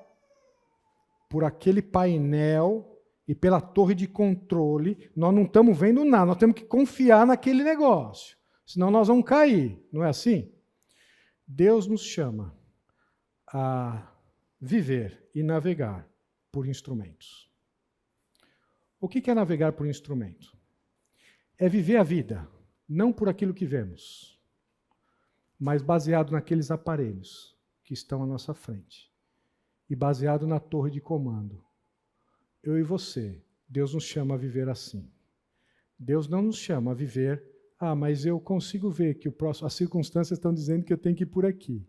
por aquele painel e pela torre de controle. Nós não estamos vendo nada, nós temos que confiar naquele negócio, senão nós vamos cair, não é assim? Deus nos chama a viver e navegar por instrumentos. O que é navegar por instrumento? É viver a vida, não por aquilo que vemos, mas baseado naqueles aparelhos que estão à nossa frente e baseado na torre de comando. Eu e você, Deus nos chama a viver assim. Deus não nos chama a viver, mas eu consigo ver que as circunstâncias estão dizendo que eu tenho que ir por aqui.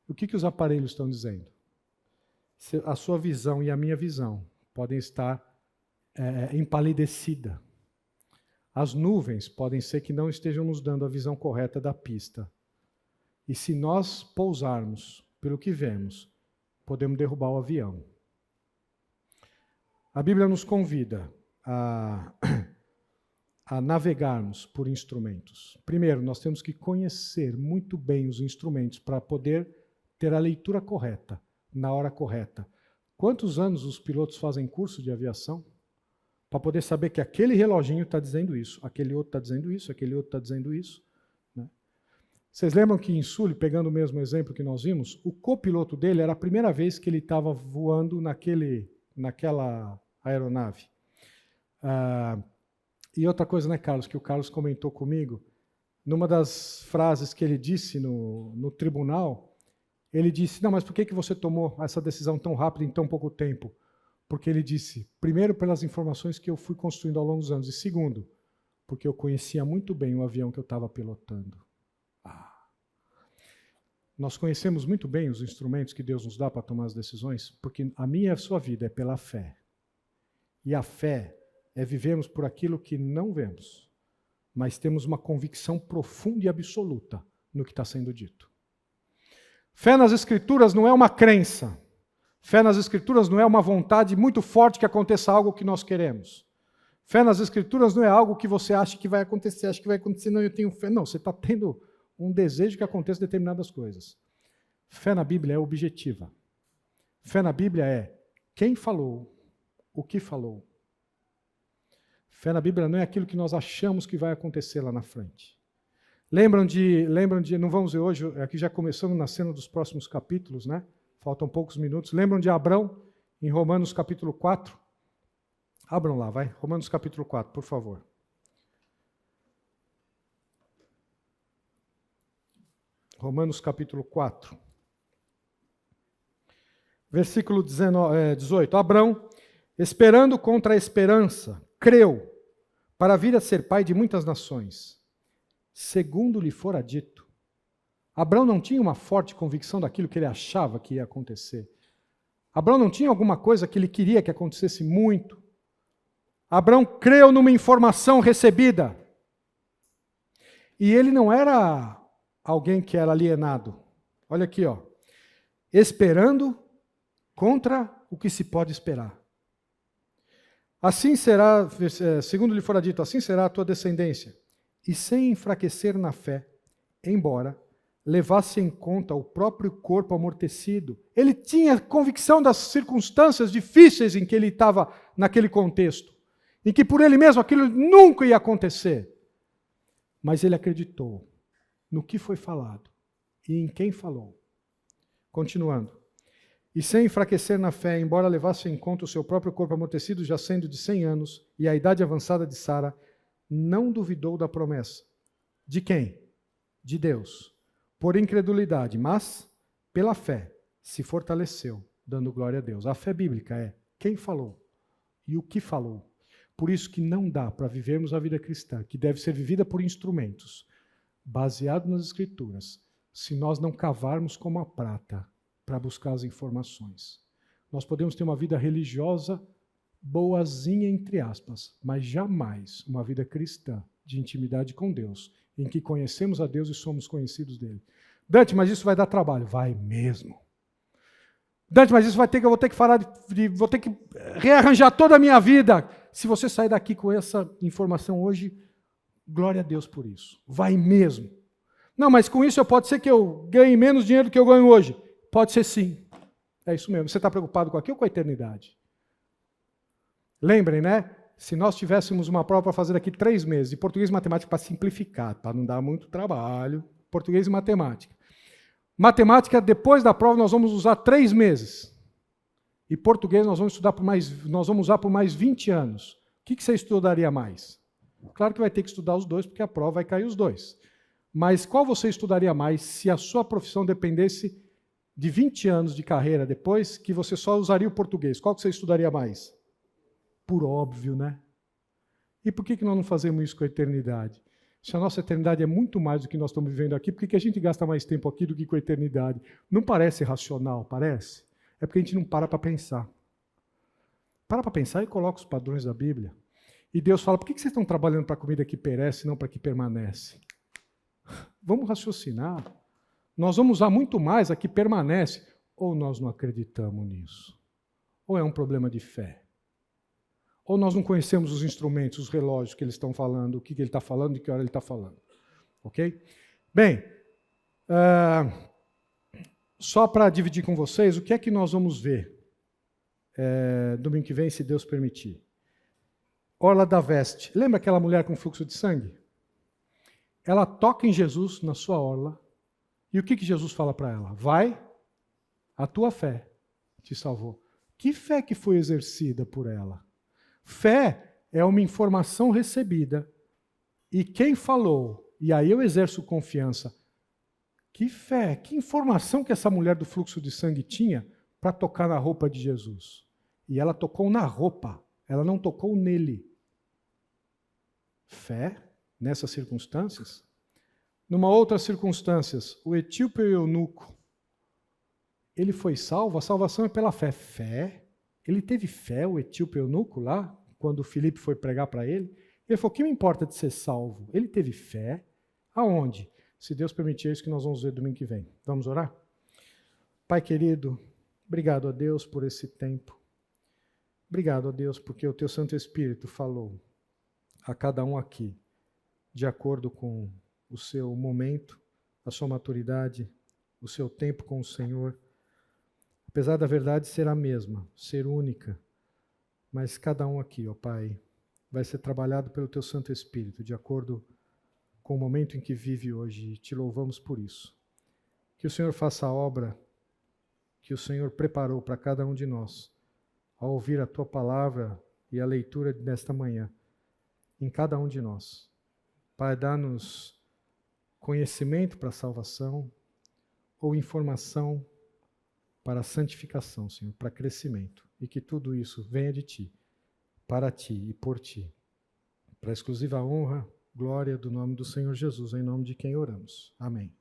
O que os aparelhos estão dizendo? A sua visão e a minha visão podem estar empalidecida. As nuvens podem ser que não estejam nos dando a visão correta da pista. E se nós pousarmos pelo que vemos, podemos derrubar o avião. A Bíblia nos convida a a navegarmos por instrumentos. Primeiro, nós temos que conhecer muito bem os instrumentos para poder ter a leitura correta, na hora correta. Quantos anos os pilotos fazem curso de aviação? Para poder saber que aquele reloginho está dizendo isso, aquele outro está dizendo isso, aquele outro está dizendo isso. Né? Vocês lembram que em Sully, pegando o mesmo exemplo que nós vimos, o copiloto dele era a primeira vez que ele estava voando naquela aeronave. E outra coisa, né, Carlos, que o Carlos comentou comigo, numa das frases que ele disse no tribunal, ele disse, não, mas por que você tomou essa decisão tão rápida em tão pouco tempo? Porque ele disse, primeiro, pelas informações que eu fui construindo ao longo dos anos, e segundo, porque eu conhecia muito bem o avião que eu estava pilotando. Nós conhecemos muito bem os instrumentos que Deus nos dá para tomar as decisões, porque a minha e a sua vida é pela fé. E a fé é vivermos por aquilo que não vemos, mas temos uma convicção profunda e absoluta no que está sendo dito. Fé nas Escrituras não é uma crença. Fé nas Escrituras não é uma vontade muito forte que aconteça algo que nós queremos. Fé nas Escrituras não é algo que você acha que vai acontecer, não, eu tenho fé. Não, você está tendo um desejo que aconteça determinadas coisas. Fé na Bíblia é objetiva. Fé na Bíblia é quem falou, o que falou. Fé na Bíblia não é aquilo que nós achamos que vai acontecer lá na frente. Lembram de, não vamos ver hoje, aqui já começamos na cena dos próximos capítulos, né? Faltam poucos minutos. Lembram de Abrão, em Romanos capítulo 4? Abram lá, vai. Romanos capítulo 4, por favor. Romanos capítulo 4. Versículo 18. Abrão, esperando contra a esperança, creu, para vir a ser pai de muitas nações, segundo lhe fora dito. Abrão não tinha uma forte convicção daquilo que ele achava que ia acontecer. Abrão não tinha alguma coisa que ele queria que acontecesse muito. Abrão creu numa informação recebida. E ele não era alguém que era alienado. Olha aqui, ó. Esperando contra o que se pode esperar. Assim será, segundo lhe fora dito, assim será a tua descendência. E sem enfraquecer na fé, embora levasse em conta o próprio corpo amortecido. Ele tinha convicção das circunstâncias difíceis em que ele estava naquele contexto, em que por ele mesmo aquilo nunca ia acontecer. Mas ele acreditou no que foi falado e em quem falou. Continuando. E sem enfraquecer na fé, embora levasse em conta o seu próprio corpo amortecido, já sendo de 100 anos, e a idade avançada de Sara, não duvidou da promessa. De quem? De Deus. Por incredulidade, mas pela fé se fortaleceu, dando glória a Deus. A fé bíblica é quem falou e o que falou. Por isso que não dá para vivermos a vida cristã, que deve ser vivida por instrumentos, baseado nas Escrituras, se nós não cavarmos como a prata para buscar as informações. Nós podemos ter uma vida religiosa boazinha, entre aspas, mas jamais uma vida cristã de intimidade com Deus, em que conhecemos a Deus e somos conhecidos dele. Dante, mas isso vai dar trabalho. Vai mesmo. Dante, mas isso eu vou ter que vou ter que rearranjar toda a minha vida. Se você sair daqui com essa informação hoje, glória a Deus por isso. Vai mesmo. Não, mas com isso pode ser que eu ganhe menos dinheiro do que eu ganho hoje. Pode ser sim. É isso mesmo. Você está preocupado com aquilo ou com a eternidade? Lembrem, né? Se nós tivéssemos uma prova para fazer daqui 3 meses, de português e matemática para simplificar, para não dar muito trabalho, português e matemática. Matemática, depois da prova, nós vamos usar 3 meses. E português nós vamos usar por mais 20 anos. O que você estudaria mais? Claro que vai ter que estudar os dois, porque a prova vai cair os dois. Mas qual você estudaria mais se a sua profissão dependesse de 20 anos de carreira depois, que você só usaria o português? Qual que você estudaria mais? Por óbvio, né? E por que nós não fazemos isso com a eternidade? Se a nossa eternidade é muito mais do que nós estamos vivendo aqui, por que a gente gasta mais tempo aqui do que com a eternidade? Não parece racional, parece? É porque a gente não para pensar. Para pensar e coloca os padrões da Bíblia. E Deus fala, por que vocês estão trabalhando para a comida que perece e não para a que permanece? Vamos raciocinar. Nós vamos usar muito mais a que permanece. Ou nós não acreditamos nisso? Ou é um problema de fé? Ou nós não conhecemos os instrumentos, os relógios que eles estão falando, o que ele está falando e que hora ele está falando. Ok? Bem, só para dividir com vocês, o que é que nós vamos ver domingo que vem, se Deus permitir. Orla da veste. Lembra aquela mulher com fluxo de sangue? Ela toca em Jesus na sua orla. E o que Jesus fala para ela? Vai, a tua fé te salvou. Que fé que foi exercida por ela? Fé é uma informação recebida. E quem falou, e aí eu exerço confiança. Que fé, que informação que essa mulher do fluxo de sangue tinha para tocar na roupa de Jesus. E ela tocou na roupa, ela não tocou nele. Fé, nessas circunstâncias. Numa outra circunstância, o etíope e o eunuco, ele foi salvo, a salvação é pela fé. Fé? Ele teve fé, o etíope e o eunuco, lá, quando o Filipe foi pregar para ele. Ele falou, o que me importa de ser salvo? Ele teve fé. Aonde? Se Deus permitir, é isso que nós vamos ver domingo que vem. Vamos orar? Pai querido, obrigado a Deus por esse tempo. Obrigado a Deus porque o Teu Santo Espírito falou a cada um aqui, de acordo com o seu momento, a sua maturidade, o seu tempo com o Senhor. Apesar da verdade ser a mesma, ser única, mas cada um aqui, ó Pai, vai ser trabalhado pelo Teu Santo Espírito, de acordo com o momento em que vive hoje, e te louvamos por isso. Que o Senhor faça a obra que o Senhor preparou para cada um de nós, ao ouvir a Tua palavra e a leitura desta manhã, em cada um de nós. Pai, dá-nos conhecimento para a salvação ou informação para a santificação, Senhor, para crescimento. E que tudo isso venha de Ti, para Ti e por Ti. Para a exclusiva honra, glória do nome do Senhor Jesus, em nome de quem oramos. Amém.